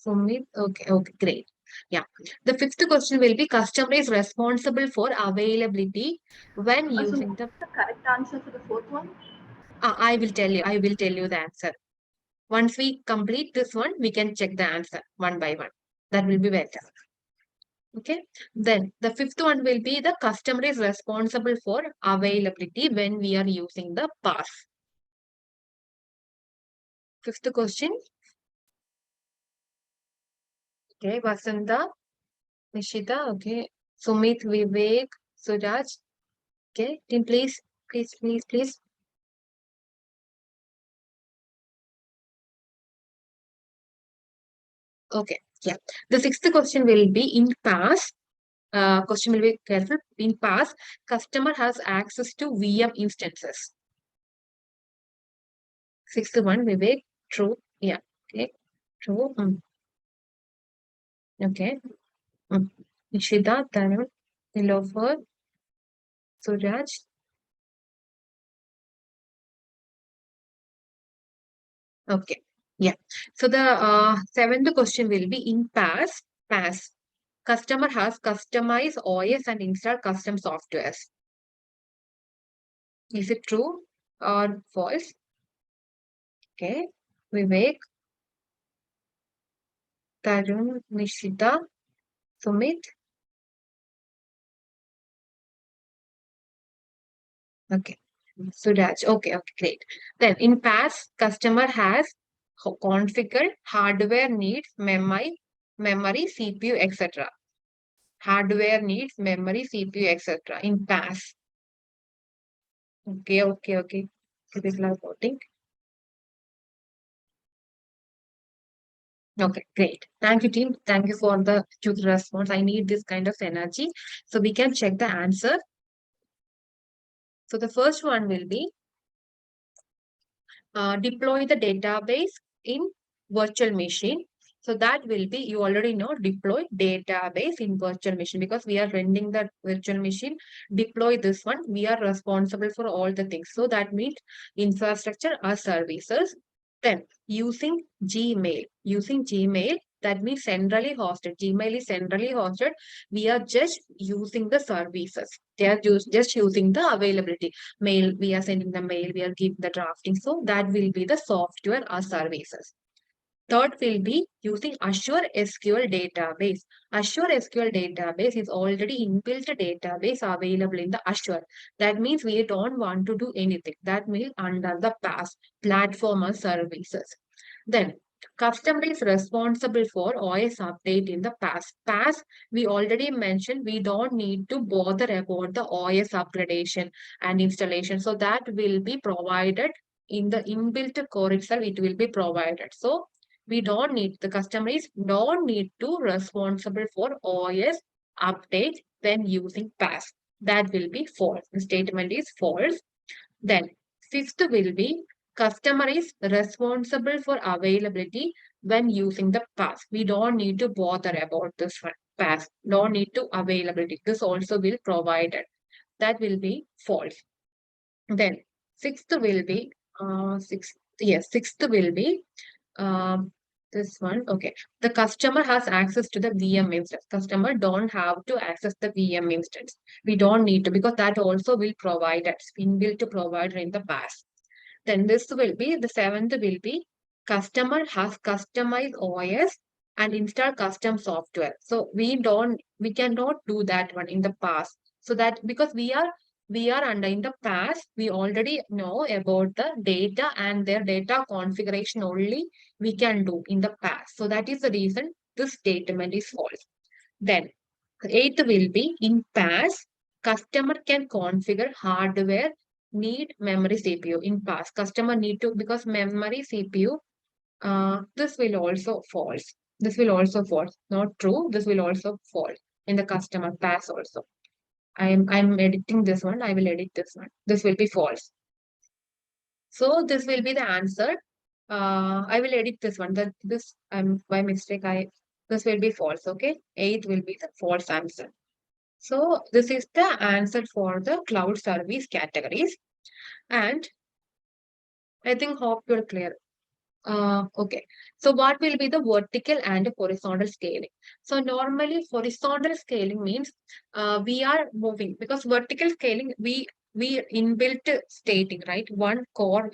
Sumit, okay, okay, great. Yeah. The fifth question will be customer is responsible for availability when So using what's the. the correct answer for the fourth one? I will tell you. I will tell you the answer. Once we complete this one, we can check the answer one by one. That will be better. Okay. Then the fifth one will be the customer is responsible for availability when we are using the pass. Fifth question. Okay. Vasanta, Nishita. Okay. Sumit, Vivek, Suraj. Okay. Team, please, please, please, please. Okay. Yeah. The sixth question will be in pass. Question will be careful. In pass, customer has access to VM instances. Sixth one, Vivek. True. Yeah. Okay. True. Okay. Nishida, Tarun, Nilofer, Suraj. Okay. Yeah. So the seventh question will be in pass. Pass. Customer has customized OS and install custom softwares. Is it true or false? Okay. Vivek, Tarun, Nishita, Sumit. Okay. Suraj. Okay, great. Then in PaaS, customer has configured hardware needs, memory, CPU, etc. Hardware needs, memory, CPU, etc. in PaaS. Okay. So people are voting. Okay, great. Thank you, team. Thank you for the quick response. I need this kind of energy. So we can check the answer. So the first one will be deploy the database in virtual machine. So that will be, you already know, deploy database in virtual machine because we are running the virtual machine. Deploy this one. We are responsible for all the things. So that means infrastructure or services. Then using Gmail, that means centrally hosted. Gmail is centrally hosted. We are just using the services. They are just using the availability mail, we are sending the mail, we are giving the drafting. So that will be the software or services. Third will be using Azure SQL database. Azure SQL database is already inbuilt database available in the Azure. That means we don't want to do anything. That means under the PaaS, platform or services. Then customer is responsible for OS update in the PaaS. PaaS, we already mentioned, we don't need to bother about the OS upgradation and installation. So that will be provided in the inbuilt core itself, it will be provided. So we don't need, the customer is don't need to responsible for OS update when using PaaS. That will be false. The statement is false. Then fifth will be customer is responsible for availability when using the PaaS. We don't need to bother about this one. PaaS. Don't need to availability. This also will provided. That will be false. Then sixth will be sixth will be um, this one. Okay. The customer has access to the VM instance. Customer don't have to access the VM instance. We don't need to because that also will provide us inbuilt provider in the past. Then this will be the seventh will be customer has customized OS and install custom software. So we cannot do that one in the past. So that because we are under in the past, we already know about the data and their data configuration only we can do in the past. So that is the reason this statement is false. Then eighth will be in PaaS, customer can configure hardware need memory CPU. In past, customer need to because memory CPU. This will also false. This will also false. Not true. This will also false in the customer PaaS also. I'm editing this one. I will edit this one. This will be false. So this will be the answer. I will edit this one. That this by mistake I this will be false. Okay, eighth will be the false answer. So this is the answer for the cloud service categories. And I think hope you're clear. Okay. So what will be the vertical and horizontal scaling? So normally horizontal scaling means we are moving because vertical scaling we inbuilt stating, right? One core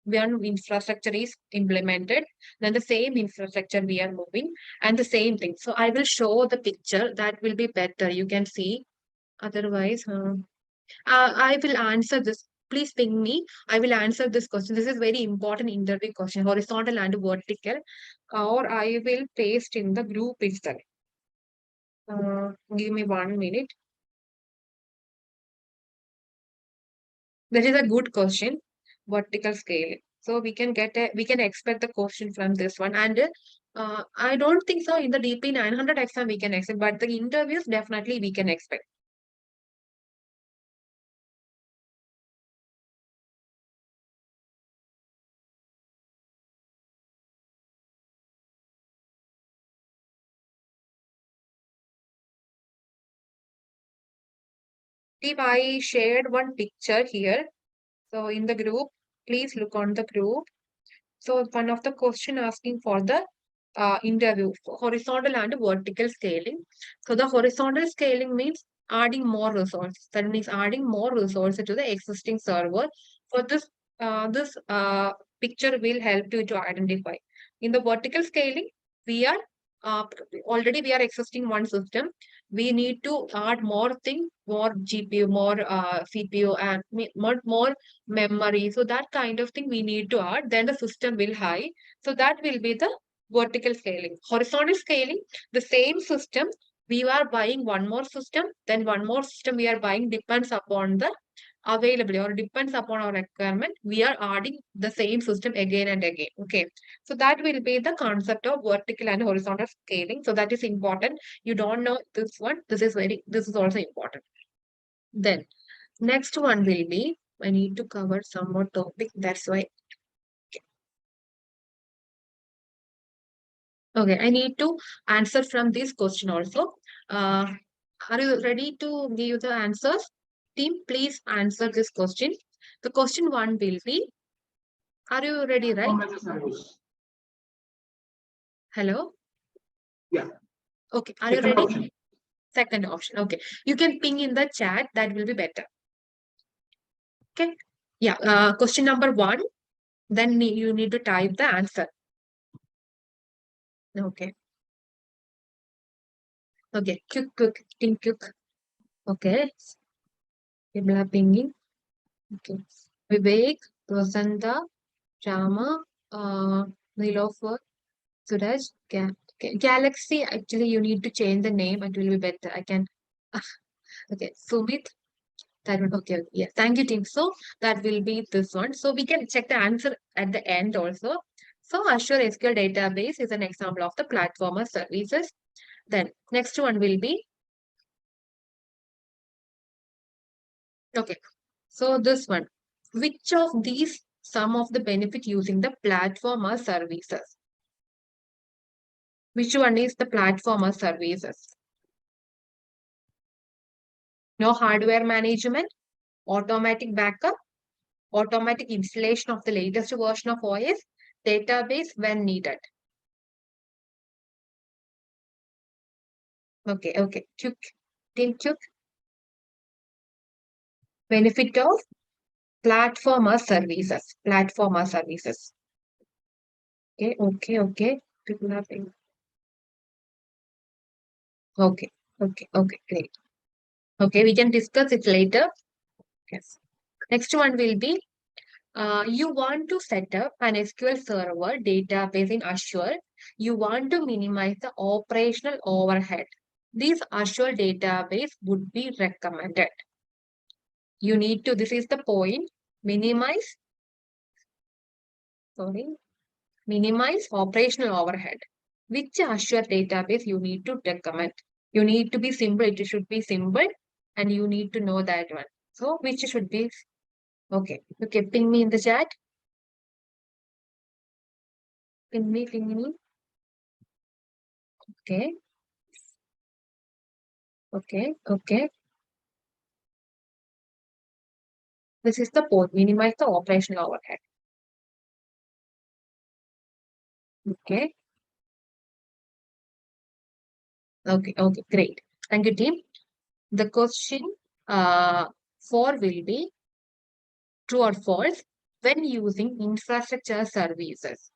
one infrastructure is implemented, then the same infrastructure we are moving and the same thing. So I will show the picture that will be better. You can see. Otherwise, I will answer this. Please ping me. I will answer this question. This is very important interview question, horizontal and vertical, or I will paste in the group itself. Give me 1 minute. That is a good question, vertical scale. So we can expect the question from this one. And I don't think so in the DP 900 exam we can expect, but the interviews definitely we can expect. If I shared one picture here, so in the group, please look on the group. So one of the question asking for the interview for horizontal and vertical scaling. So the horizontal scaling means adding more resources. That means adding more resources to the existing server. For this picture will help you to identify. In the vertical scaling, we are already we are existing one system. we need to add more thing, more GPU, more CPU, and more memory. So that kind of thing we need to add. Then the system will high. So that will be the vertical scaling. Horizontal scaling, the same system. We are buying one more system, then one more system we are buying depends upon the availability or depends upon our requirement. We are adding the same system again and again. Okay. So that will be the concept of vertical and horizontal scaling. So that is important. You don't know this one. This is also important. Then next one will be, I need to cover some more topic. That's why. Okay, I need to answer from this question also. Are you ready to give the answers? Team, please answer this question. The question one will be, are you ready, right? Hello? Yeah. Okay, are you Second ready? option. Second option. Okay, you can ping in the chat. That will be better. Okay. Yeah. Question number one. Then you need to type the answer. Okay. Okay. Quick, think quick. Okay. People are pinging. Okay. Vivek, Rosanda, Rama, Nilofer, Suraj, Galaxy. Actually, you need to change the name. It will be better. I can. Okay. Sumit. That one. Okay. Yeah. Thank you, team. So that will be this one. So we can check the answer at the end also. So Azure SQL database is an example of the platform of services. Then next one will be, okay. So this one, which of these some of the benefit using the platform or services? Which one is the platform or services? No hardware management, automatic backup, automatic installation of the latest version of OS, database when needed. Okay. Think benefit of platform or services. Platform or services. Okay. People are saying, okay, great. Okay, we can discuss it later. Yes. Next one will be, you want to set up an SQL Server database in Azure. You want to minimize the operational overhead. This Azure database would be recommended. You need to, this is the point, minimize operational overhead. Which Azure database you need to recommend? You need to be simple. It should be simple, and you need to know that one. So which should be, okay. Ping me in the chat. Ping me. Okay. This is the point. Minimize the operational overhead. Okay. Okay. Great. Thank you, team. The question 4 will be true or false when using infrastructure services.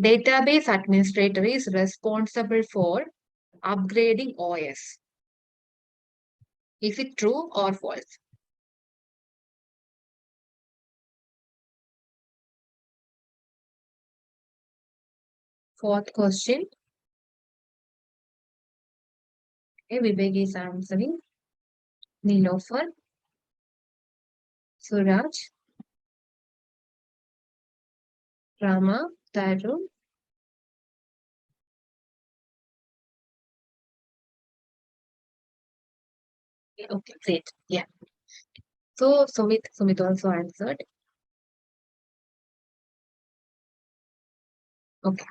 Database administrator is responsible for upgrading OS. Is it true or false? Fourth question. Okay, Vivek is answering. Nilofer, Suraj, Rama, Tarun. Okay, great. Yeah. So Sumit also answered. Okay.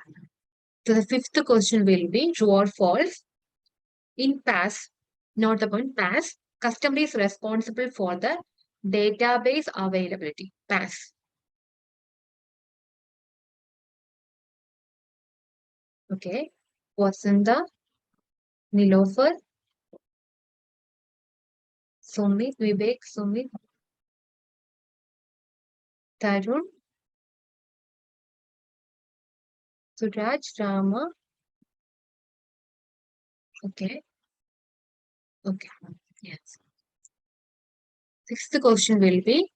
So the fifth question will be true or false. In PaaS, not the point, PaaS, customer is responsible for the database availability. PaaS. Okay. Vasanta, Nilofer, Sumit, Vivek, Sumit, Tarun, Suraj, Rama. Okay. Okay. Yes. Sixth question will be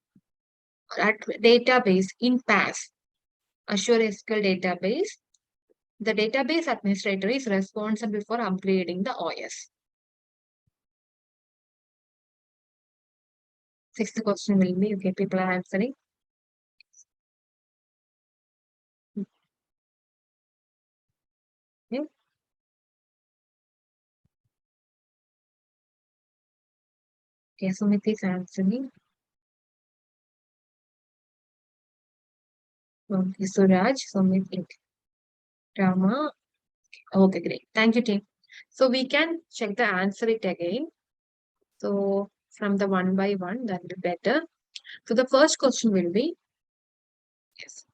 at database in PaaS, Azure SQL database. The database administrator is responsible for upgrading the OS. Sixth question will be, okay, people are answering. Okay. Okay, Sumit is answering. Okay, Suraj, Sumit, Rama. Okay, great. Thank you, team. So we can check the answer it again. So from the one by one, that will be better. So the first question will be, yes.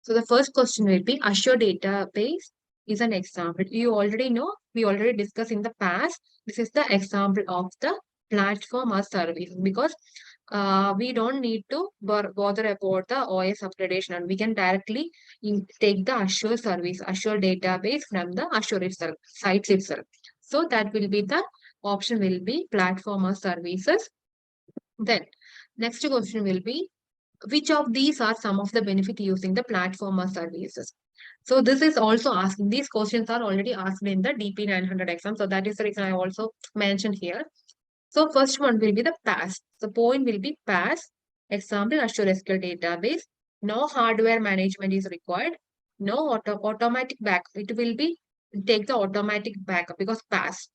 So the first question will be Azure database is an example. You already know, we already discussed in the past. This is the example of the platform or service because we don't need to bother about the OS upgradation and we can directly take the Azure service, Azure database from the Azure itself, sites itself. So that will be the option will be platform or services. Then next question will be which of these are some of the benefit using the platform or services? So this is also asking, these questions are already asked in the DP 900 exam. So that is the reason I also mentioned here. So first one will be the PaaS. The point will be PaaS. Example, Azure SQL database. No hardware management is required. No automatic backup. It will be take the automatic backup because PaaS.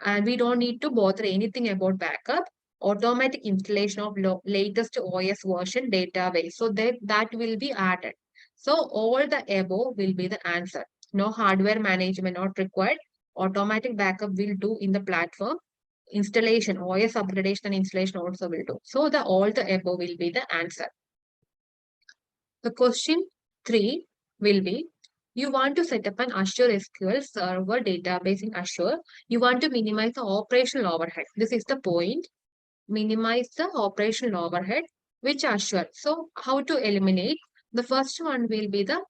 And we don't need to bother anything about backup. Automatic installation of latest OS version database. So that will be added. So all the above will be the answer. No hardware management not required. Automatic backup will do in the platform. Installation, OS upgradation and installation also will do. So the all the above will be the answer. The question 3 will be, you want to set up an Azure SQL server database in Azure. You want to minimize the operational overhead. This is the point. Minimize the operational overhead, which Azure. So how to eliminate? The first one will be the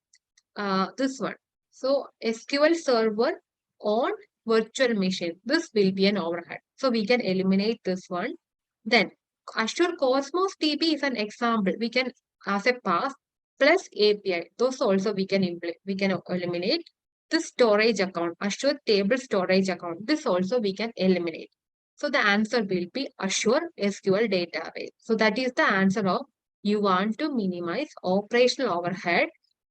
this one. So SQL server on virtual machine. This will be an overhead. So we can eliminate this one. Then Azure Cosmos DB is an example. We can as a path plus API. Those also we can eliminate. The storage account, Azure table storage account. This also we can eliminate. So the answer will be Azure SQL database. So that is the answer of you want to minimize operational overhead.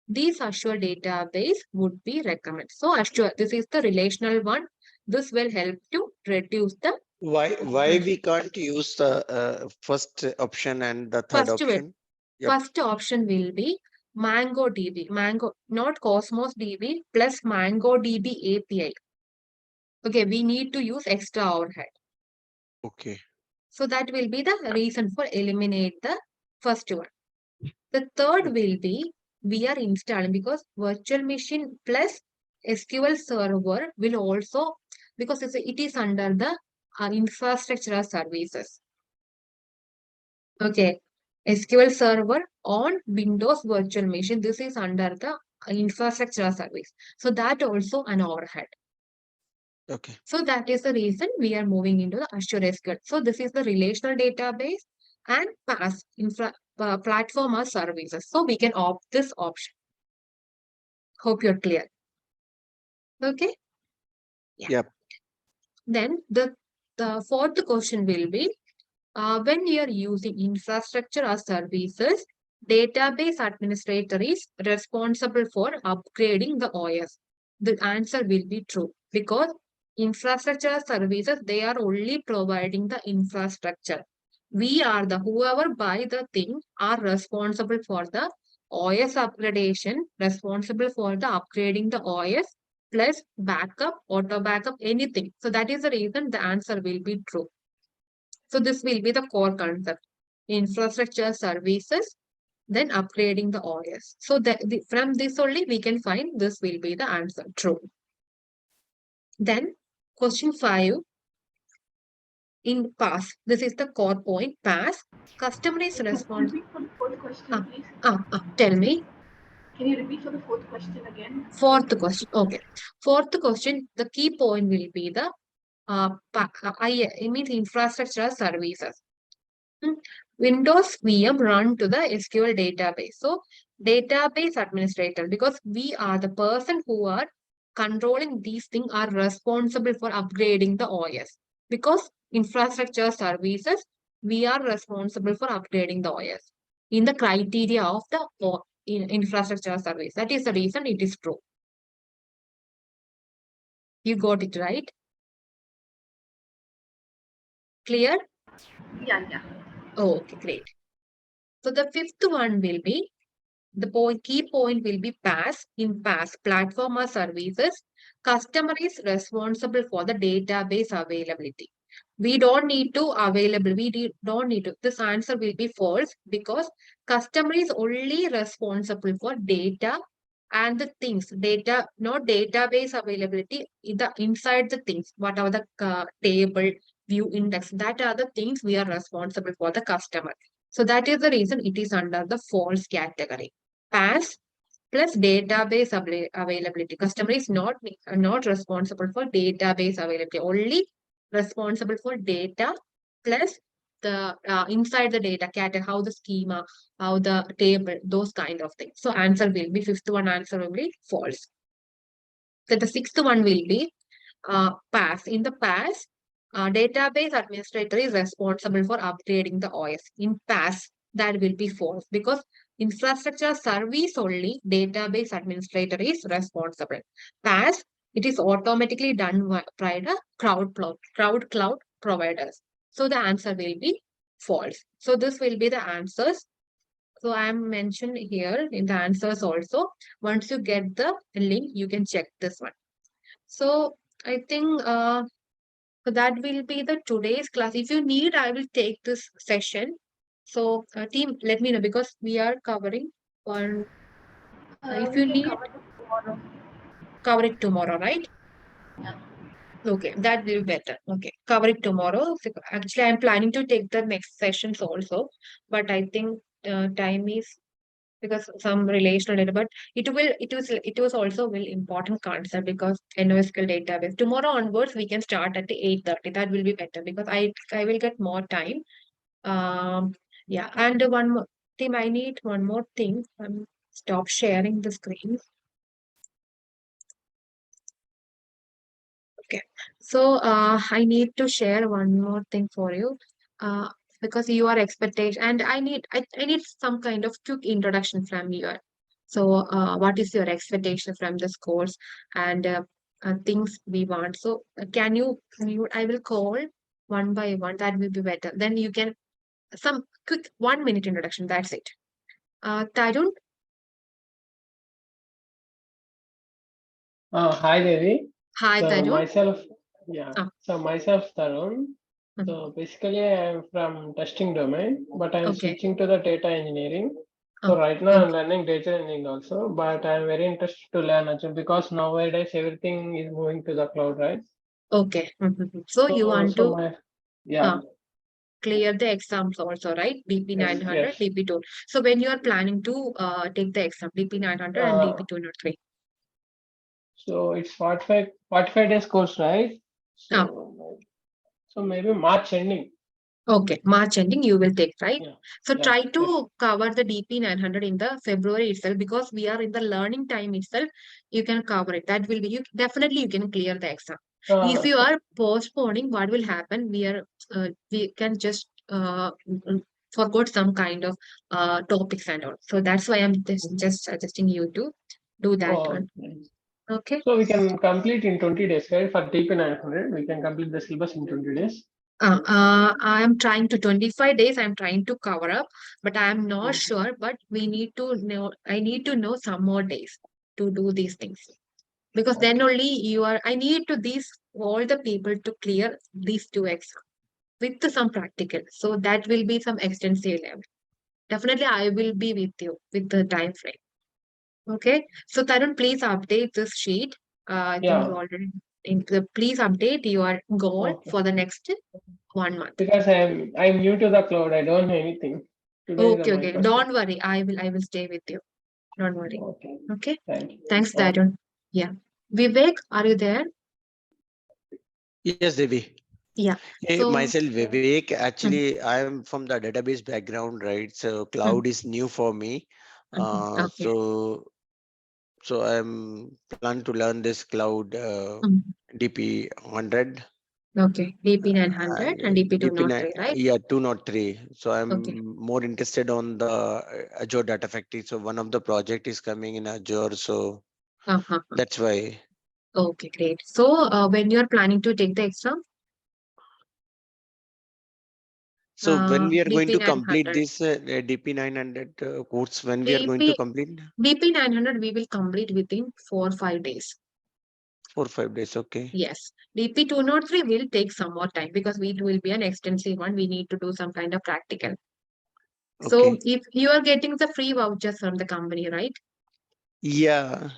These Azure database would be recommended. So Azure, this is the relational one. This will help to reduce the Why we can't use the first option and the third first option? Yep. first option will be MongoDB. Mango, not Cosmos DB plus MongoDB API. Okay, we need to use extra overhead. Okay. So that will be the reason for eliminate the first one. The third will be we are installing because virtual machine plus SQL server will also because it is under the infrastructure services. Okay, SQL server on Windows virtual machine. This is under the infrastructure service. So that also an overhead. Okay. So that is the reason we are moving into the Azure SQL. So this is the relational database and PaaS platform or services. So we can opt this option. Hope you're clear. Okay. Yeah. Yep. Then the fourth question will be when you are using infrastructure or services, database administrator is responsible for upgrading the OS. The answer will be true because infrastructure services, they are only providing the infrastructure. We are the whoever buy the thing are responsible for the OS upgradation, responsible for the upgrading the OS plus backup, auto backup, anything. So that is the reason the answer will be true. So this will be the core concept. Infrastructure services, then upgrading the OS. So from this only we can find this will be the answer, true. Then question 5 in PaaS. This is the core point, PaaS. Customer is responsible. Repeat for the fourth question, please. Tell me. Can you repeat for the fourth question again? Fourth question. Okay. Fourth question, the key point will be the it means infrastructure services. Windows VM run to the SQL database. So database administrator, because we are the person who are controlling these things, are responsible for upgrading the OS. Because infrastructure services, we are responsible for upgrading the OS in the criteria of the infrastructure service. That is the reason it is true. You got it right? Clear? Yeah. Oh, okay, great. So the fifth one will be key point will be PaaS. In PaaS, platform or services, customer is responsible for the database availability. We don't need to available. Don't need to. This answer will be false because customer is only responsible for data and the things. Data, not database availability. Inside the things, whatever the table, view, index, that are the things we are responsible for the customer. So that is the reason it is under the false category. PaaS plus database availability. Customer is not responsible for database availability, only responsible for data plus the inside the data category, how the schema, how the table, those kind of things. So answer will be, fifth one answer will be false. So the sixth one will be PaaS. In the PaaS, database administrator is responsible for upgrading the OS. In PaaS, that will be false because infrastructure service only, database administrator is responsible. PaaS, it is automatically done by the cloud providers. So the answer will be false. So this will be the answers. So I am mentioned here in the answers also. Once you get the link, you can check this one. So I think so that will be the today's class. If you need, I will take this session. So team, let me know because we are covering one. If We you can need, cover it tomorrow. cover it tomorrow, right? Yeah. Okay, that will be better. Okay, cover it tomorrow. So, actually, I'm planning to take the next sessions also, but I think time is because some relational data, but it was also very important concept because NoSQL database. Tomorrow onwards, we can start at the 8:30. That will be better because I will get more time. Yeah, and one more team, I need one more thing. Stop sharing the screen. Okay, so I need to share one more thing for you. Because you are expectation, and I need some kind of quick introduction from you. So, what is your expectation from this course and things we want? So, I will call one by one. That will be better. Then you can some quick 1 minute introduction. That's it. Tarun, Hi, Devi. hi, So Tarun. myself, yeah. Ah, So myself, Tarun. mhm. So basically, I'm from testing domain, but I'm Okay. switching to the data engineering. So Oh, right now, I'm okay. learning data engineering also, but I'm very interested to learn Azure because nowadays everything is moving to the cloud, right? Okay. Mhm. So you So, want so to my, yeah, clear the exams also, right? DP yes, 900, yes. DP2. So when you are planning to take the exam, DP 900 and Uh, DP 203. so it's 45 days course, right? Ah, So maybe March ending. okay, March ending you will take, right? Yeah, So yeah, try yes. to cover the DP 900 in the February itself because we are in the learning time itself. You can cover it. That will be, you definitely you can clear the exam. If you So are postponing, what will happen? We can just forgot some kind of topics and all. So that's why I'm just suggesting you to do that oh, one. Okay. so we can complete in 20 days, right? For TP 900, we can complete the syllabus in 20 days. I am trying to 25 days. I'm trying to cover up, but I am not Okay. sure. But we need to know. I need to know some more days to do these things because then Okay. only you are. I need to these all the people to clear these two exams with some practical. So that will be some extensive level. Definitely, I will be with you with the time frame. Okay. So Tarun, please update this sheet. I think you Yeah. already. Please update your goal Okay. for the next 1 month. Because I'm new to the cloud. I don't know anything. Today is Okay, my okay. first day. Don't worry. I will stay with you. Don't worry. Okay. Okay. Thank you. Thanks, Okay. Tarun. Yeah. Vivek, are you there? Yes, Devi. Yeah. Hey, So, myself, Vivek. mm, Actually, I am from the database background, right? So mm, cloud is new for me. Uh, okay. so so I'm plan to learn this cloud Mm, DP 100 okay. DP 900 and and DP DP 9, 203, right? yeah, 203. So Okay. I'm more interested on the Azure Data Factory. So one of the project is coming in Azure. So Uh-huh. that's why. Okay, great. So, when you're planning to take the exam, So when we are going DP to complete 900. this DP 900 course, when we are going to DP complete DP 900 we will complete within 4 or 5 days. 4 5 days. Okay. Yes. DP 203 will take some more time because it will be an extensive one. We need to do some kind of practical. So Okay. if you are getting the free vouchers from the company, right? Yeah.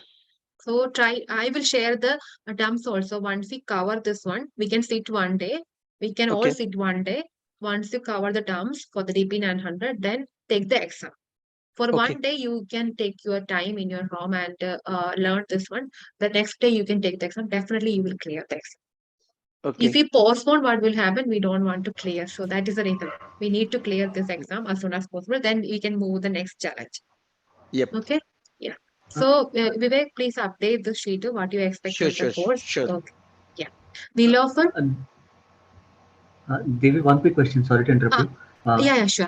So try, I will share the dumps also. Once we cover this one, we can sit one day. We can all Okay. sit one day. Once you cover the dumps for the DP 900, then take the exam. For Okay. one day, you can take your time in your home and learn this one. The next day, you can take the exam. Definitely, you will clear the exam. If Okay. we postpone, what will happen? We don't want to clear. So that is the reason. We need to clear this exam as soon as possible. Then we can move the next challenge. Yep. Okay? Yeah. Uh, So, Vivek, please update the sheet to what you expect Sure. in the Sure. course. Sure. Okay. Yeah. Nilofer? uh, Devi, one quick question. Sorry to interrupt Uh, you. Uh, yeah, sure.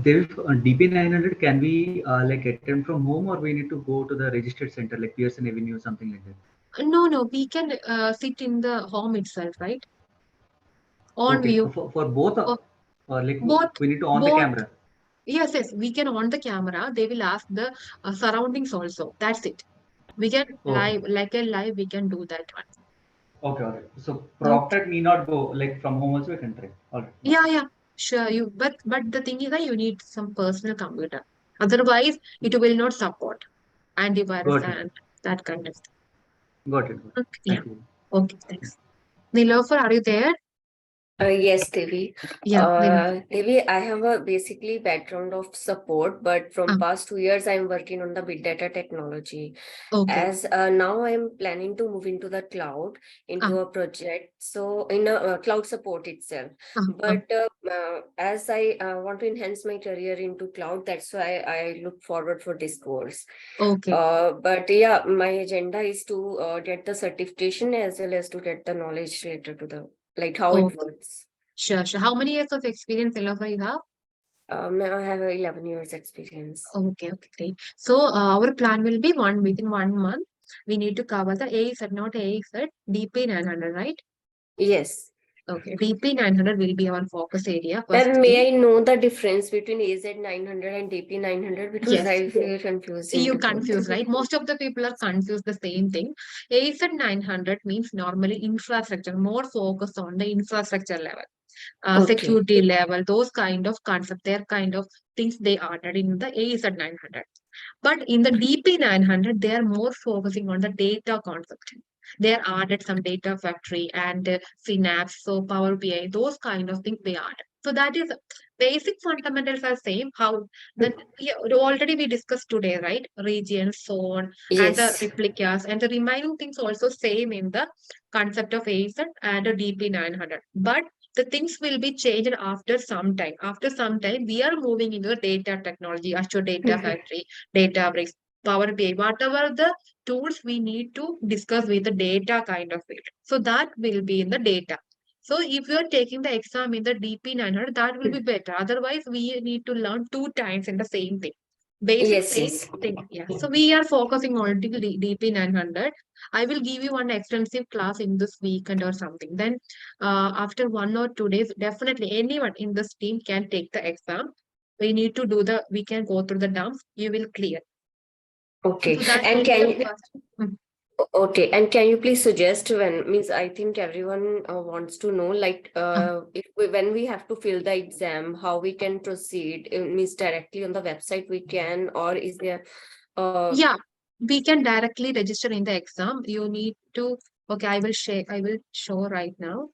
Devi, DP 900, can we like attend from home, or we need to go to the registered center like Pearson Avenue or something like that? No, we can sit in the home itself, right? On Okay, view. for both, For like both, we need to on the both. camera. Yes, we can on the camera. They will ask the surroundings also. That's it. We can Okay, live, like a live, we can do that okay, all right. So one. Okay. Proctor need not go like from home also we can try. All right, got Yeah, sure. But the thing is that you need some personal computer. Otherwise, it will not support antivirus got it, and that kind of got it, got it. thing. Yeah. Thank you. Okay, thanks. Nilofer, are you there? Yes, Devi. Yeah, Nilofer. Devi, I have a basically background of support, but from Um, past 2 years, I'm working on the big data technology. okay. As now I'm planning to move into the cloud, into Um, a project, so in a cloud support itself. um, um, But as I want to enhance my career into cloud, that's why I look forward for this course. okay. But yeah, my agenda is to get the certification as well as to get the knowledge related to the like how it Okay. works. Sure. How many years of experience, Nilofer, you have? I have a 11 years experience. Okay, great. So our plan will be within 1 month. We need to cover the A set, not A set, DP 900, right? Yes. Okay, DP 900 will be our focus area first Then thing. may I know the difference between AZ 900 and DP 900 because Yes, I feel confused you into both. confuse, right? Most of the people are confused the same thing. AZ 900 means normally infrastructure, more focus on the infrastructure level, Okay. security level, those kind of concept, their kind of things they added in the AZ 900. But in the DP 900, they are more focusing on the data concept. They are added some data factory and Synapse, so Power BI, those kind of things they add. So that is basic fundamentals are same. How then we discussed today, right? Regions, so on, and the Yes. replicas and the remaining things also same in the concept of AZ and a DP 900. But the things will be changed after some time. After some time, we are moving into the data technology, Azure Data Factory, Databricks, Power BI, whatever the tools we need to discuss with the data kind of field. So that will be in the data. So if you are taking the exam in the DP 900, that will be better. Otherwise, we need to learn 2 times in the same thing. Basic Yes, same yes. thing. Yeah. So we are focusing on DP 900. I will give you one extensive class in this weekend or something. Then after 1 or 2 days, definitely anyone in this team can take the exam. We can go through the dumps. You will clear. Okay. So that And will be the can first. Mm. okay, and can you please suggest when means I think everyone wants to know like Uh, if we, when we have to fill the exam, how we can proceed? Means directly on the website we can, or is there yeah, we can directly register in the exam. You need to, okay, I will show right now.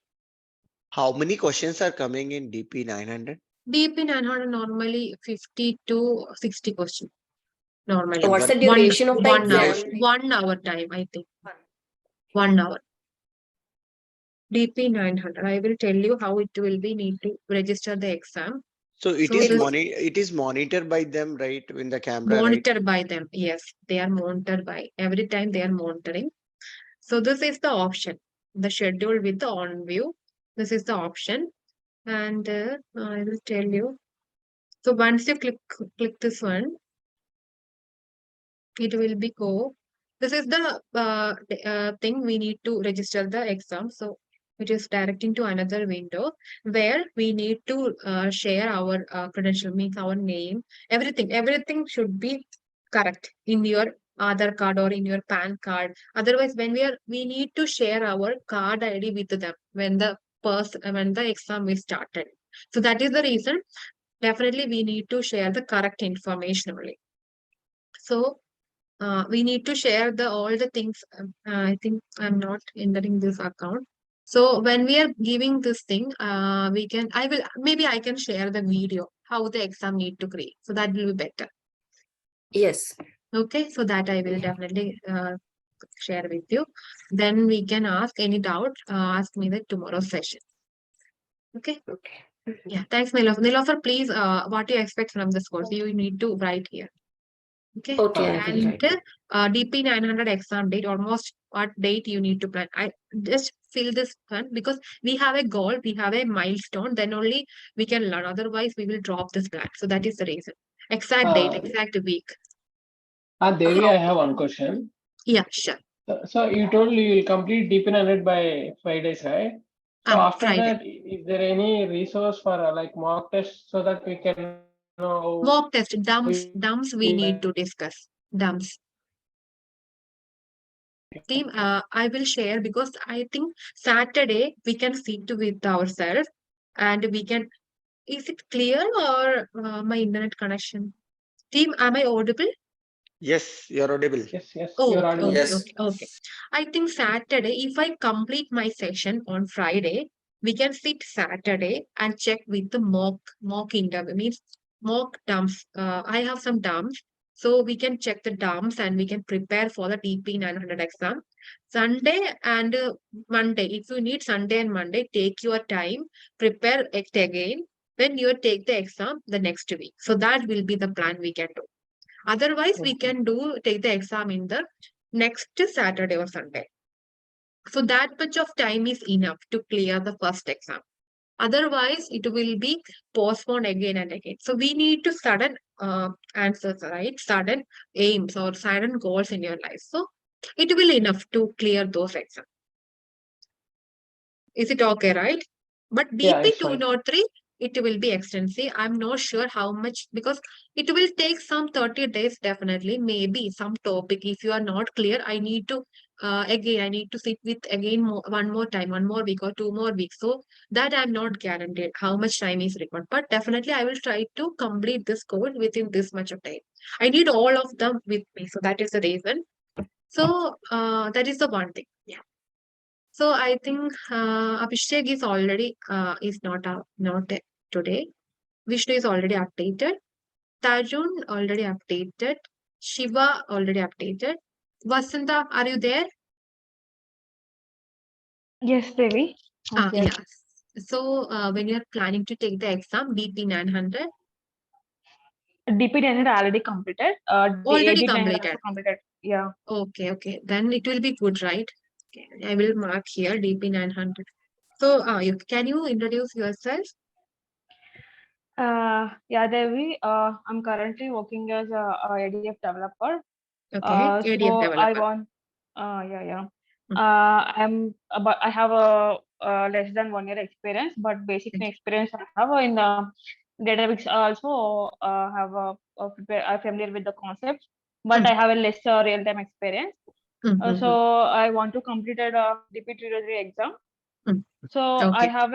How many questions are coming in DP 900? DP 900 normally 50 to 60 questions normally. In what's the one. duration of the One hour, exam? 1 hour time, I think. 1 hour. DP 900. I will tell you how it will be need to register the exam. So it So is this it is monitored by them, right? In the camera, right? monitored by them. Yes, they are monitored by every time they are monitoring. So this is the option, the schedule with the on view. This is the option, and I will tell you. So once you click this one, it will be go. This is the thing we need to register the exam. So it is directing to another window where we need to share our credential, means our name, everything. Everything should be correct in your Aadhaar card or in your PAN card. Otherwise, we need to share our card ID with them when the exam is started. So that is the reason. Definitely, we need to share the correct information only. So we need to share the all the things. I think I'm not entering this account. So when we are giving this thing, we can. I can share the video how the exam need to create. So that will be better. Yes. Okay, so that I will definitely share with you. Then we can ask any doubt. Ask me the tomorrow session. Okay. Okay. Yeah. Thanks, Nilofer. Nilofer, please. What do you expect from this course? You need to write here. Okay. Okay, I will And write. DP 900 exam date, almost what date you need to plan. I just fill this one because we have a goal, we have a milestone, then only we can learn. Otherwise, we will drop this plan. So that is the reason. Exact date, Uh, exact week. Devi, I have one question. Yeah, sure. So you told you will complete DP100 by 5 days, right? So after Friday. that, is there any resource for like mock test so that we can know Mock test, how dumps we need to discuss. Dumps. Team, I will share because I think Saturday we can sit with ourselves and we can. Is it clear or my internet connection? Team, am I audible? Yes, you're audible. Yes, you're Okay, audible. okay, Yes. okay, okay. I think Saturday, if I complete my session on Friday, we can sit Saturday and check with the mock interview, means mock dumps. I have some dumps, so we can check the dumps and we can prepare for the TP 900 exam. Sunday and Monday, if you need Sunday and Monday, take your time, prepare it again. Then you take the exam the next week. So that will be the plan we can do. Otherwise, we Okay. can take the exam in the next Saturday or Sunday. So that much of time is enough to clear the first exam. Otherwise, it will be postponed again and again. So we need to sudden answers, right? Sudden aims or sudden goals in your life. So it will enough to clear those exams. Is it okay, right? But Yeah, DP it's fine. 203, it will be extensive. I'm not sure how much because it will take some 30 days definitely. Maybe some topic. If you are not clear, I need to I need to sit with again one more time, 1 more week or 2 more weeks. So that I'm not guaranteed how much time is required. But definitely I will try to complete this course within this much of time. I need all of them with me. So that is the reason. So that is the one thing. Yeah. So I think Abhishek is already is not today. Vishnu is already updated. Tajun already updated. Shiva already updated. Vasanta, are you there? Yes, Devi. I'm here. Yes. So when you are planning to take the exam, DP 900 DP900 already completed. The already AD900 completed. also completed. Yeah. Okay, okay. Then it will be good, right? Okay. I will mark here DP 900. So can you introduce yourself? Yeah, Devi. I'm currently working as a ADF developer. Okay, ADF So I developer. want. Yeah, yeah. Mm, I have a less than 1 year experience, but basic okay. experience I have in the database. I also I'm familiar with the concepts, but I Mm, have a less real time experience. mm, mm, mm, So I want to complete a DP3 exam. mm. So I Okay. have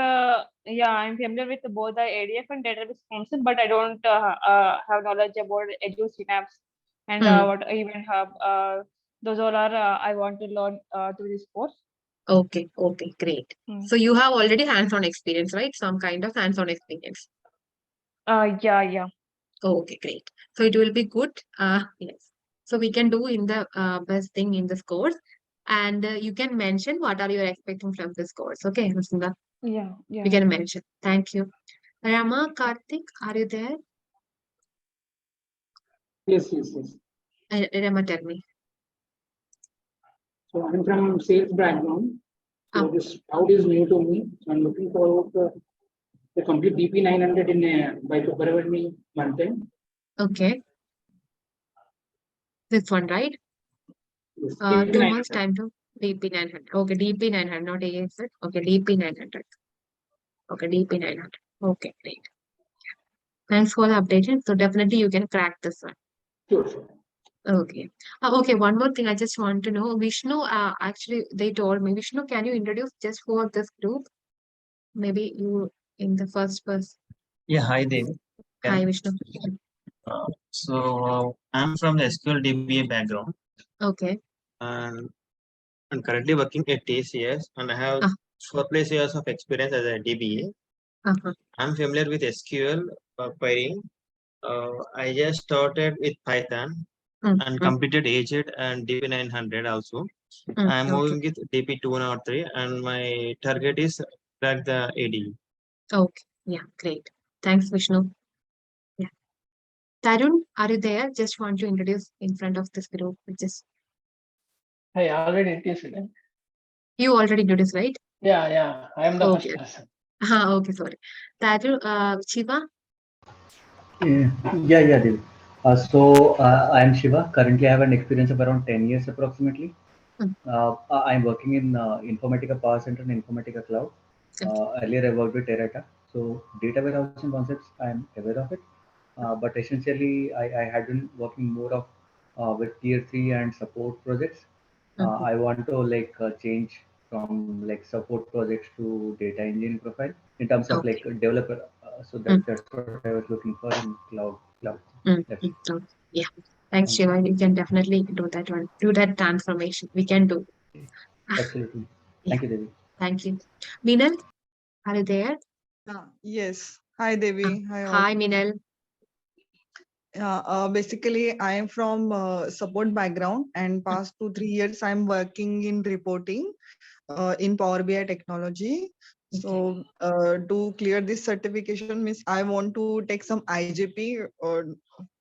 I'm familiar with both the ADF and database concept, but I don't have knowledge about Azure Synapse and Mm. what even have. Those all are I want to learn through this course. Okay, okay, great. Mm. So you have already hands-on experience, right? Some kind of hands-on experience. Yeah, yeah. Okay, great. So it will be good. Yes. So we can do in the best thing in this course. And you can mention what are you expecting from this course. Okay, Nusinda, Yeah, you yeah. can mention. Thank you. Rama, Karthik, are you there? Yes, yes, yes. Rama, tell me. So I'm from sales background. So Ah, this cloud is new to me. So I'm looking forward to complete DP 900 in by February month end. okay. This one, right? Yes, DP 2 months 900. time to DP 900. Okay, DP 900, not ASZ. Okay, DP 900. Okay, DP 900. Okay, great. Thanks for the updation. So definitely you can crack this one. Sure, sure. Okay. Okay, one more thing I just want to know. Vishnu, actually, they told me, Vishnu, can you introduce just for this group? Maybe you in the first person. Yeah, hi there. Hi, Can, Vishnu. I'm from the SQL DBA background Okay. and I'm currently working at TCS and I have Ah, 4+ years of experience as a DBA. uh-huh. I'm familiar with SQL querying. I just started with Python and completed Agent and DP900 also. I'm Okay. moving with DP203 and my target is crack the ADU. Okay. Yeah, great. Thanks, Vishnu. Yeah. Tarun, are you there? Just want to introduce in front of this group. Just I already introduced it. you already introduced, right? Yeah, yeah. I am the first Okay. person. Okay, sorry. Tarun, Shiva. Yeah, Devi. I'm Shiva. Currently, I have an experience of around 10 years approximately. Mm, I'm working in Informatica Power Center and Informatica Cloud. okay. Earlier, I worked with Teradata. So, data warehousing concepts, I'm aware of it. But essentially, I had been working more of with tier 3 and support projects. Mhm. I want to change from like support projects to data engineering profile in terms of Okay. like a developer. So Mm, that's what I was looking for in cloud. That's it. Okay. Yeah. Thanks, Thank you. Shiva. You can definitely do that one. Do that transformation. We can do. Absolutely. Yeah. Thank you, Devi. Thank you. Minal, are you there? Yes. Hi, Devi. Hi, all. Hi, Minal. Basically, I am from support background, and past 2 3 years, I'm working in reporting in Power BI technology. Okay. So, to clear this certification, means I want to take some IGP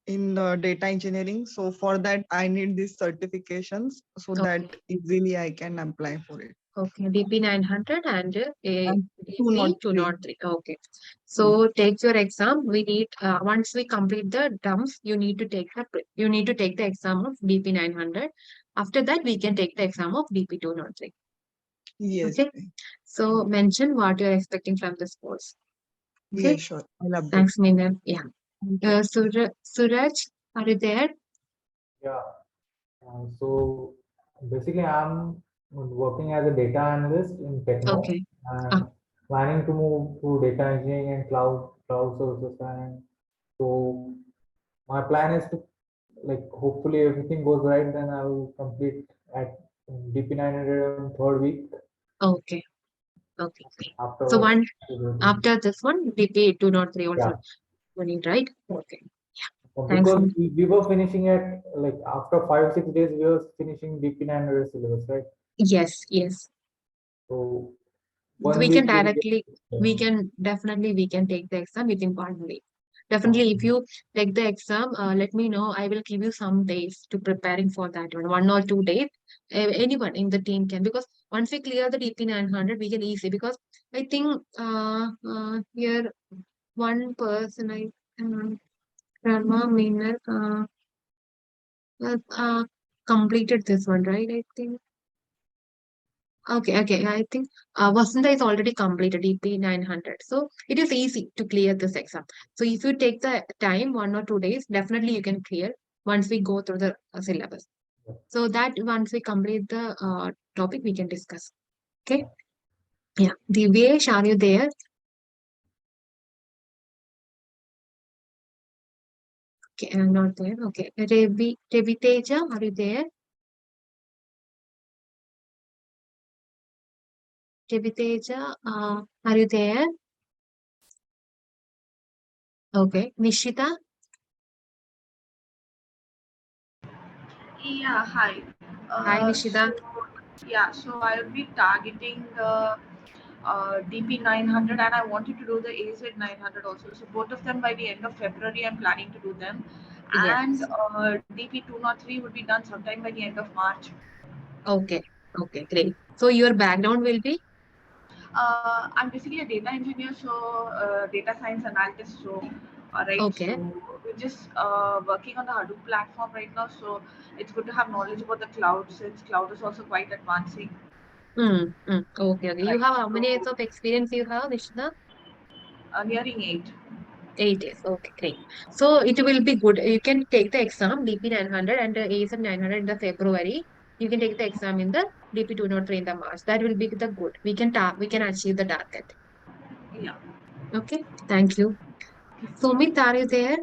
in data engineering. So, for that, I need these certifications so Okay. that easily I can apply for it. Okay. DP 900 and a And DP 203. 203. Okay. Yes. So take your exam. We need once we complete the dumps, you need to take the exam of DP 900. After that, we can take the exam of DP 203. Yes. Okay. So mention what you're expecting from this course. Yes, Okay. sure. I'll update. Thanks, Minal. Yeah. Thank you. Suraj, are you there? Yeah. So basically, I'm working as a data analyst in Techno Okay. and planning to move to data engineering and cloud services. And so my plan is to hopefully everything goes right, then I will complete at DP900 on third week. Okay. Okay. Great. So Afterwards, one after this one, DP 203 also yeah. we need, right? Okay. Thanks. Because we were finishing at after 5 6 days, we were finishing DP900 syllabus, right? Yes, yes. So We 1 week can will get. directly, we can take the exam within 1 week. Definitely, if Okay. you take the exam, let me know. I will give you some days to preparing for that 1 or 2 days. Anyone in the team can, because once we clear the DP 900, we can easy, because I think here one person, Rama Meenal, completed this one, right? I think. Okay. I think Vasanta is already completed EP 900. So it is easy to clear this exam. So if you take the time, 1 or 2 days, definitely you can clear once we go through the syllabus. So that once we complete the topic, we can discuss. Okay. Yeah. Divyesh, are you there? Okay, I'm not there. Okay. Revi Teja, are you there? Revi Teja, are you there? Okay. Nishita, Yeah, hi. hi So Nishita. Yeah, so I'll be targeting DP 900 and I wanted to do the AZ 900 also. So both of them by the end of February, I'm planning to do them. And Yes. DP 203 would be done sometime by the end of March. Okay. Okay, great. So your background will be? I'm basically a data engineer, so data science analyst. So, right, Okay. so we're just working on the Hadoop platform right now. So it's good to have knowledge about the cloud since cloud is also quite advancing. Okay, okay. You Right. have how many years So of experience you have, Vishna? nearing 8. 8 years. Okay, great. So it will be good. You can take the exam DP 900 and the ASM 900 in the February. You can take the exam in the DP 203 in the March. That will be the good. We can achieve the target. Yeah. Okay. Thank you. Sumit, are you there?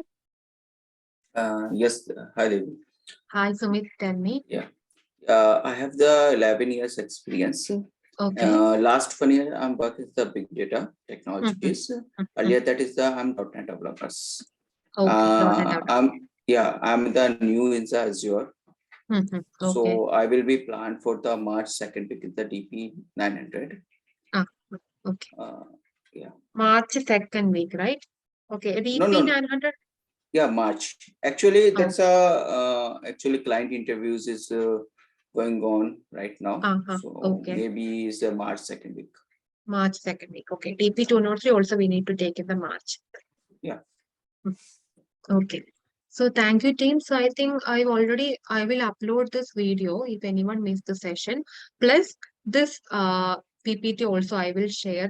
Yes, hi Devi. Hi, Sumit. Tell me. Yeah, I have the 11 years experience. Okay. Last 1 year, I'm working with the big data Mm-hmm. technologies. Mm-hmm. Earlier, that is the I'm .NET developers. Okay. .NET developer. I'm the new in the Azure. Mm-hmm. Okay. So I will be planned for the March 2nd week in the DP 900. Ah, okay. Yeah. March 2nd week, right? Okay. No, DP no. 900. Yeah, March. Actually, Oh. that's actually client interviews is going on right now. So Okay. maybe it's the March 2nd week. March 2nd week. Okay. DP 203 also we need to take in the March. Yeah. Okay. So thank you, team. So I think I will upload this video if anyone missed the session. Plus this PPT also I will share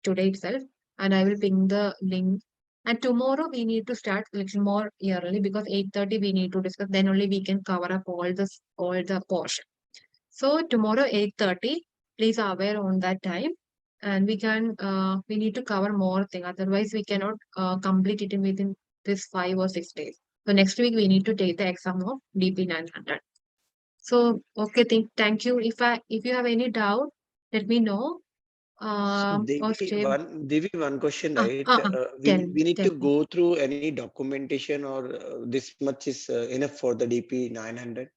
today itself, and I will ping the link. And tomorrow we need to start a little more early because 8:30 we need to discuss. Then only we can cover up all the portion. So tomorrow 8:30, please aware on that time, and we need to cover more thing. Otherwise, we cannot complete it within this 5 or 6 days. So next week we need to take the exam of DP 900. So okay, thank you. If you have any doubt, let me know. So Or share. Devi, one question, right? We need Tell to me. go through any documentation or this much is enough for the DP 900?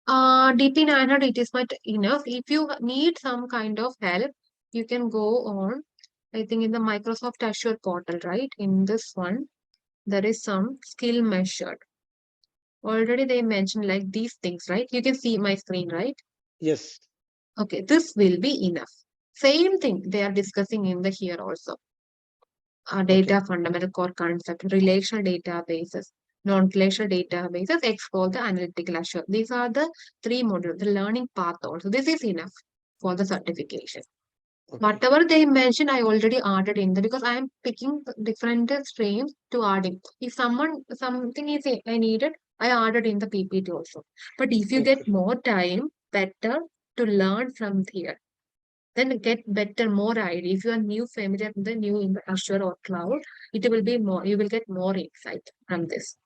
DP 900, it is not enough. If you need some kind of help, you can go on, I think in the Microsoft Azure portal, right? In this one, there is some skill measured. Already they mentioned like these things, right? You can see my screen, right? Yes. Okay, this will be enough. Same thing they are discussing in the here also. Data fundamental core concept, relational databases, non-relational databases, explore the analytical Azure. These are the 3 modules, the learning path also. This is enough for the certification. Whatever they mentioned, I already added in there because I am picking different streams to add in. If something is I needed, I added in the PPT also. But if you get more time, better to learn from here. Then get better, more idea. If you are familiar with the new in the Azure or cloud, it will be more, you will get more insight from this.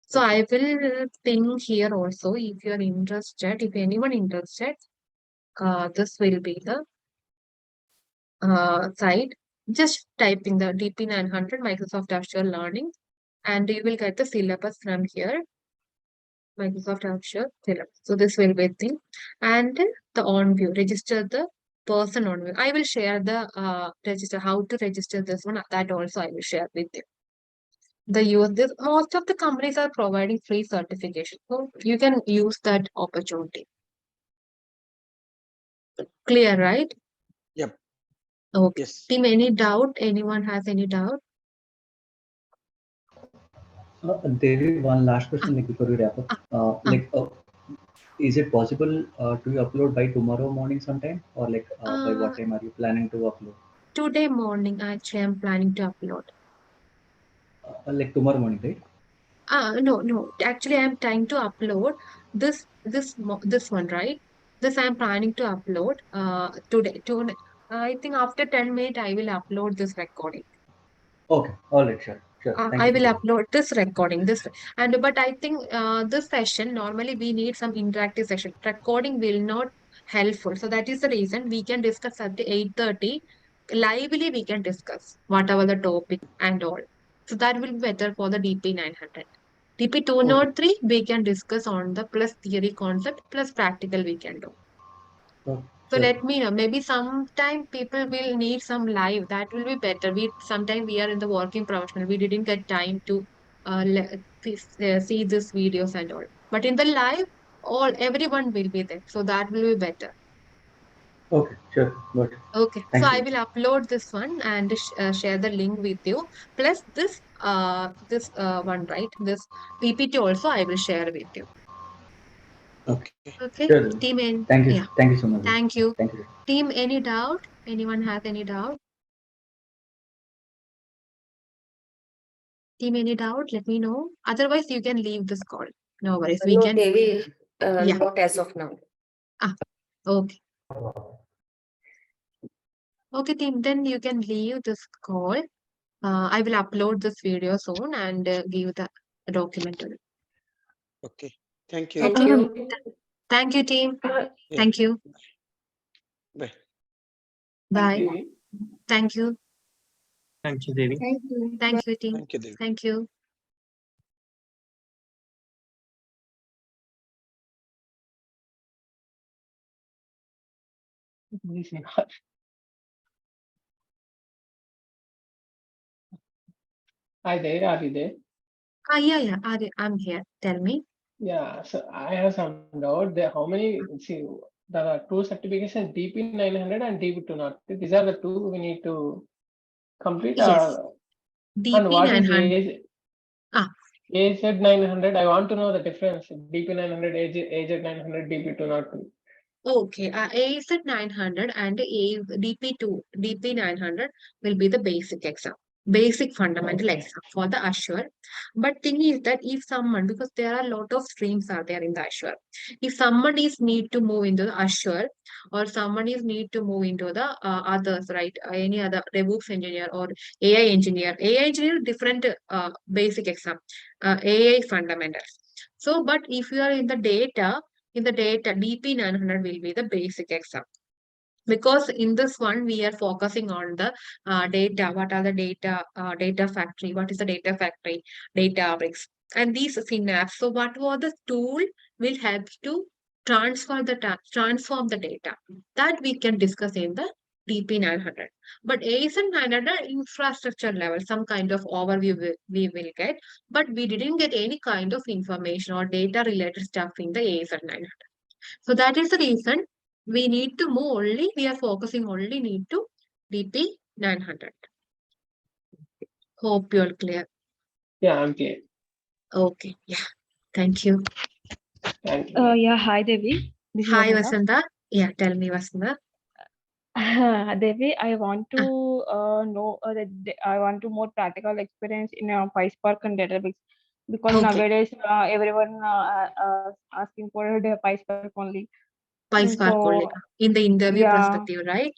So I will ping here also if you are interested. If anyone interested, this will be the site. Just type in the DP 900 Microsoft Azure Learning, and you will get the syllabus from here. Microsoft Azure syllabus. So this will be the thing. And the on view, register the person on view. I will share the register, how to register this one. That also I will share with you. Most of the companies are providing free certification. So you can use that opportunity. Clear, right? Yep. Okay. Yes. Team, any doubt? Anyone has any doubt? Devi, one last question like before we wrap up. Is it possible to upload by tomorrow morning sometime, or like by what time are you planning to upload? Today morning, actually, I'm planning to upload. Like tomorrow morning, right? No. Actually, I'm trying to upload this one, right? This I'm planning to upload today. I think after 10 minutes, I will upload this recording. Okay. All right. Sure. Thank I you will so much. upload this recording. But I think this session normally we need some interactive session. Recording will not helpful. So that is the reason we can discuss at the 8:30. Lively we can discuss whatever the topic and all. So that will be better for the DP 900. DP 203 we can discuss on the plus theory concept plus practical we can do. Oh, So sure. let me know. Maybe sometime people will need some live. That will be better. Sometime we are in the working professional. We didn't get time to see these videos and all. But in the live, all everyone will be there. So that will be better. Okay, sure. Got it. Okay. So Thank I you. will upload this one and share the link with you. Plus this one, right? This PPT also I will share with you. Okay. Okay. Sure. Team in. Thank you. Yeah. Thank you so much. Thank you. Thank you. Team, any doubt? Anyone has any doubt? Team, any doubt? Let me know. Otherwise, you can leave this call. No worries. We No, can. Devi, Yeah. not as of now. Ah, okay. Okay, team. Then you can leave this call. I will upload this video soon and give the document to you. Okay. Thank you. Thank Okay. you. Thank you, team. Yeah. Thank you. Bye. Bye. Devi. Thank you. Thank you, Devi. Thank you. Thank you, team. Thank you, Devi. Thank you. Hi there, are you there? Yeah. I'm here. Tell me. Yeah, so I have some doubt there. How many, see, there are two certifications, DP900 and DP203. These are the two we need to complete. Yes. And what is DP900. Ah, AZ900? I want to know the difference. DP900, AZ900, DP203. okay. AZ900 and DP900 will be the basic exam, basic fundamental Okay. exam for the Azure. But thing is that if someone, because there are a lot of streams are there in the Azure, if someone is need to move into the Azure or someone is need to move into the others, right? Any other DevOps engineer or AI engineer, different basic exam, AI fundamentals. So, but if you are in the data, DP900 will be the basic exam. Because in this one, we are focusing on the data. What are the data factory? What is the data factory? Data bricks. And these synapse. So what was the tool will help to transform the data. That we can discuss in the DP900. But ASN900 infrastructure level, some kind of overview we will get. But we didn't get any kind of information or data related stuff in the ASN900. So that is the reason we are focusing only need to DP 900. Hope you're clear. Yeah, I'm clear. Okay, yeah. Thank you. Thank you. Yeah, hi Devi. This is Hi, Vasudha. Vasanta. Yeah, tell me, Vasanta. Devi, I want to know that I want to more practical experience in PySpark and database because Okay, nowadays everyone asking for the PySpark only. PySpark only. So In the interview yeah, perspective, right?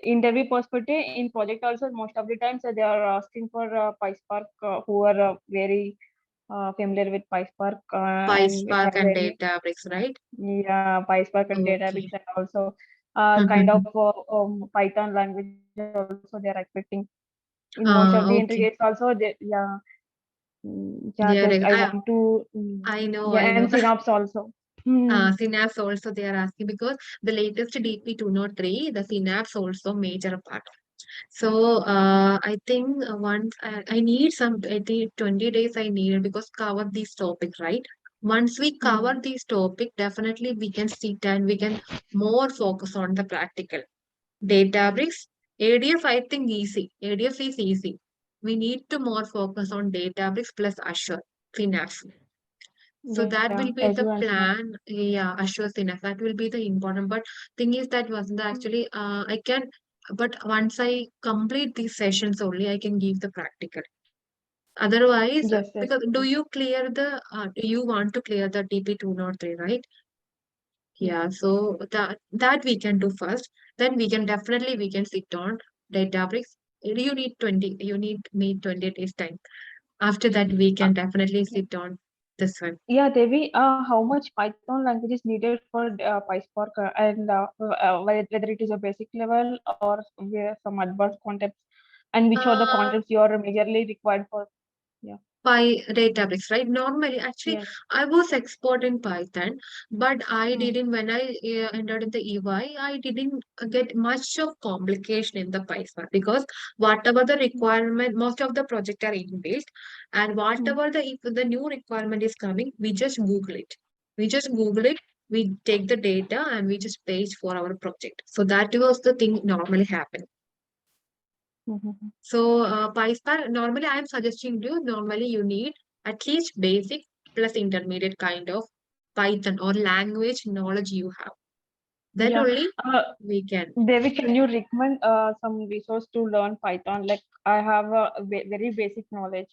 interview perspective in project also most of the times they are asking for PySpark who are very familiar with PySpark and PySpark have and very Databricks, right? yeah PySpark and Okay. database and also kind of Python language also they are expecting in most of the interviews Okay. also they yeah Yeah, just I I, want to I know, yeah I and know. Synops also. Hmm. Synapse also they are asking because the latest DP203, the Synapse also major part. So I think I need I think 20 days I needed because cover these topics, right? Once we cover these topic, definitely we can sit and we can more focus on the practical. Databricks, ADF, I think easy. ADF is easy. We need to more focus on Databricks plus Azure, Synapse. So that Yeah, will be the Azure and Synops. plan. Yeah, Azure Synapse. That will be the important. But thing is that wasn't actually I can but once I complete these sessions only, I can give the practical. Otherwise, Yes. because do you want to clear the DP203, right? Yeah. Yeah, so that we can do first. Then we can sit on Databricks. You need 20 days time. After that, we Uh, can definitely sit on this one. Yeah, Devi, how much Python language is needed for PySpark and whether it is a basic level or some advanced concepts, and which are the Uh, concepts you are majorly required for? Yeah. Databricks, right? Normally, actually, Yes. I was expert in Python, but I Hmm. didn't, when I entered in the EY, I didn't get much of complication in the Python because whatever the requirement, most of the project are inbuilt, and whatever if the new requirement is coming, we just Google it. We just Google it, we take the data and we just page for our project. So that was the thing normally happen. So PySpark, normally I'm suggesting you, normally you need at least basic plus intermediate kind of Python or language knowledge you have. Then Yeah. only we can. Devi, can you recommend some resource to learn Python? Like I have a very basic knowledge.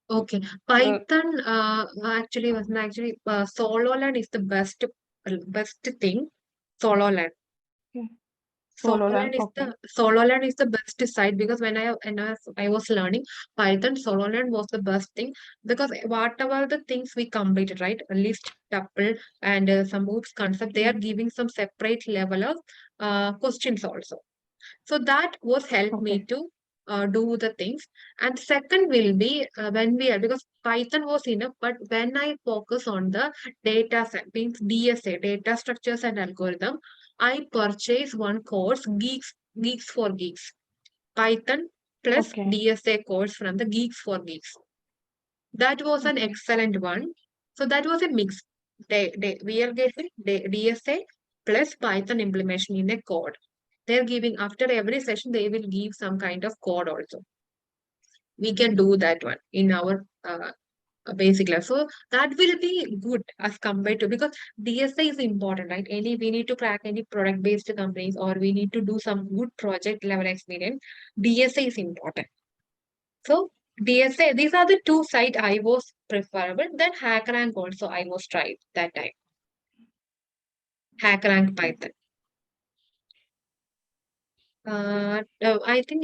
Okay, Python actually Sololand is the best thing. Sololand. Okay. Sololand is the best site because when I was learning Python, Sololand was the best thing because whatever the things we completed, right? A list, tuple, and some hooks concept, they are giving some separate level of questions also. So that was helped me to do the things. And second will be when we are, because Python was enough, but when I focus on the data set, means DSA, data structures and algorithm, I purchase one course, Geeks for Geeks, Python plus DSA course from the Geeks for Geeks. That was an excellent one. So that was a mix. We are getting DSA plus Python implementation in a code. They're giving, after every session, they will give some kind of code also. We can do that one in our basic level. So that will be good as compared to, because DSA is important, right? We need to crack any product based companies or we need to do some good project level experience. DSA is important. So DSA, these are the two sites I was preferable. Then HackerRank also I was tried that time. HackerRank Python. I think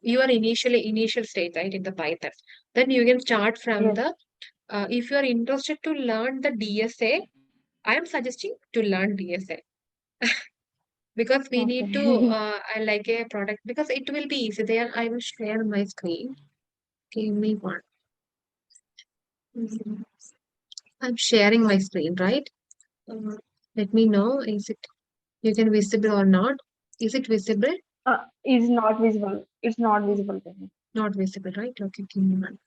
you are initial stage, right, in the Python. Then you can start from the, if you are interested to learn the DSA, I am suggesting to learn DSA. Because we need to, I like a product, because it will be easy. There, I will share my screen. Give me one. I'm sharing my screen, right? Let me know, is it, you can visible or not? Is it visible? Is not visible. It's not visible to me. Not visible, right? Okay, give me one.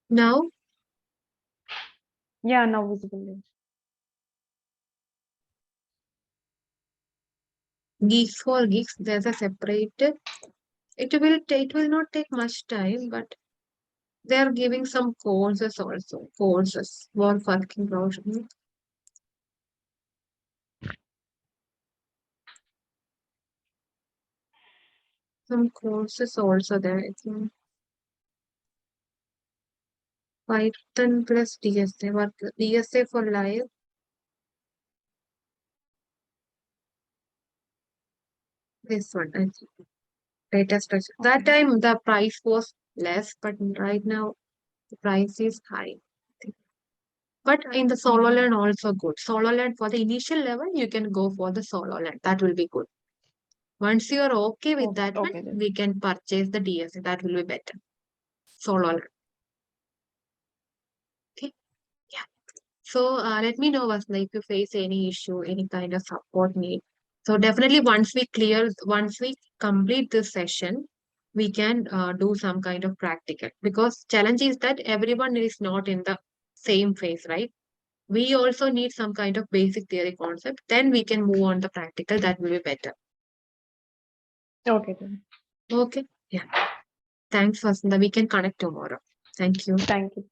Now? Yeah, now visible. Geeks for Geeks, there's a separate, it will not take much time, but they are giving some courses also, more working project. Some courses also there, I think. Python plus DSA, DSA for live. This one, I think. Data structure. That time the price was less, but right now the price is high. But in the Sololand also good. Sololand for the initial level, you can go for the Sololand. That will be good. Once you are okay with that one, we can purchase the DSA. That will be better. Sololand. Okay. Yeah. So let me know, Vasna, if you face any issue, any kind of support need. So definitely once we complete this session, we can do some kind of practical, because challenge is that everyone is not in the same phase, right? We also need some kind of basic theory concept. Then we can move on the practical. That will be better. Okay. Okay. Yeah. Thanks, Vasanta. We can connect tomorrow. Thank you. Thank you.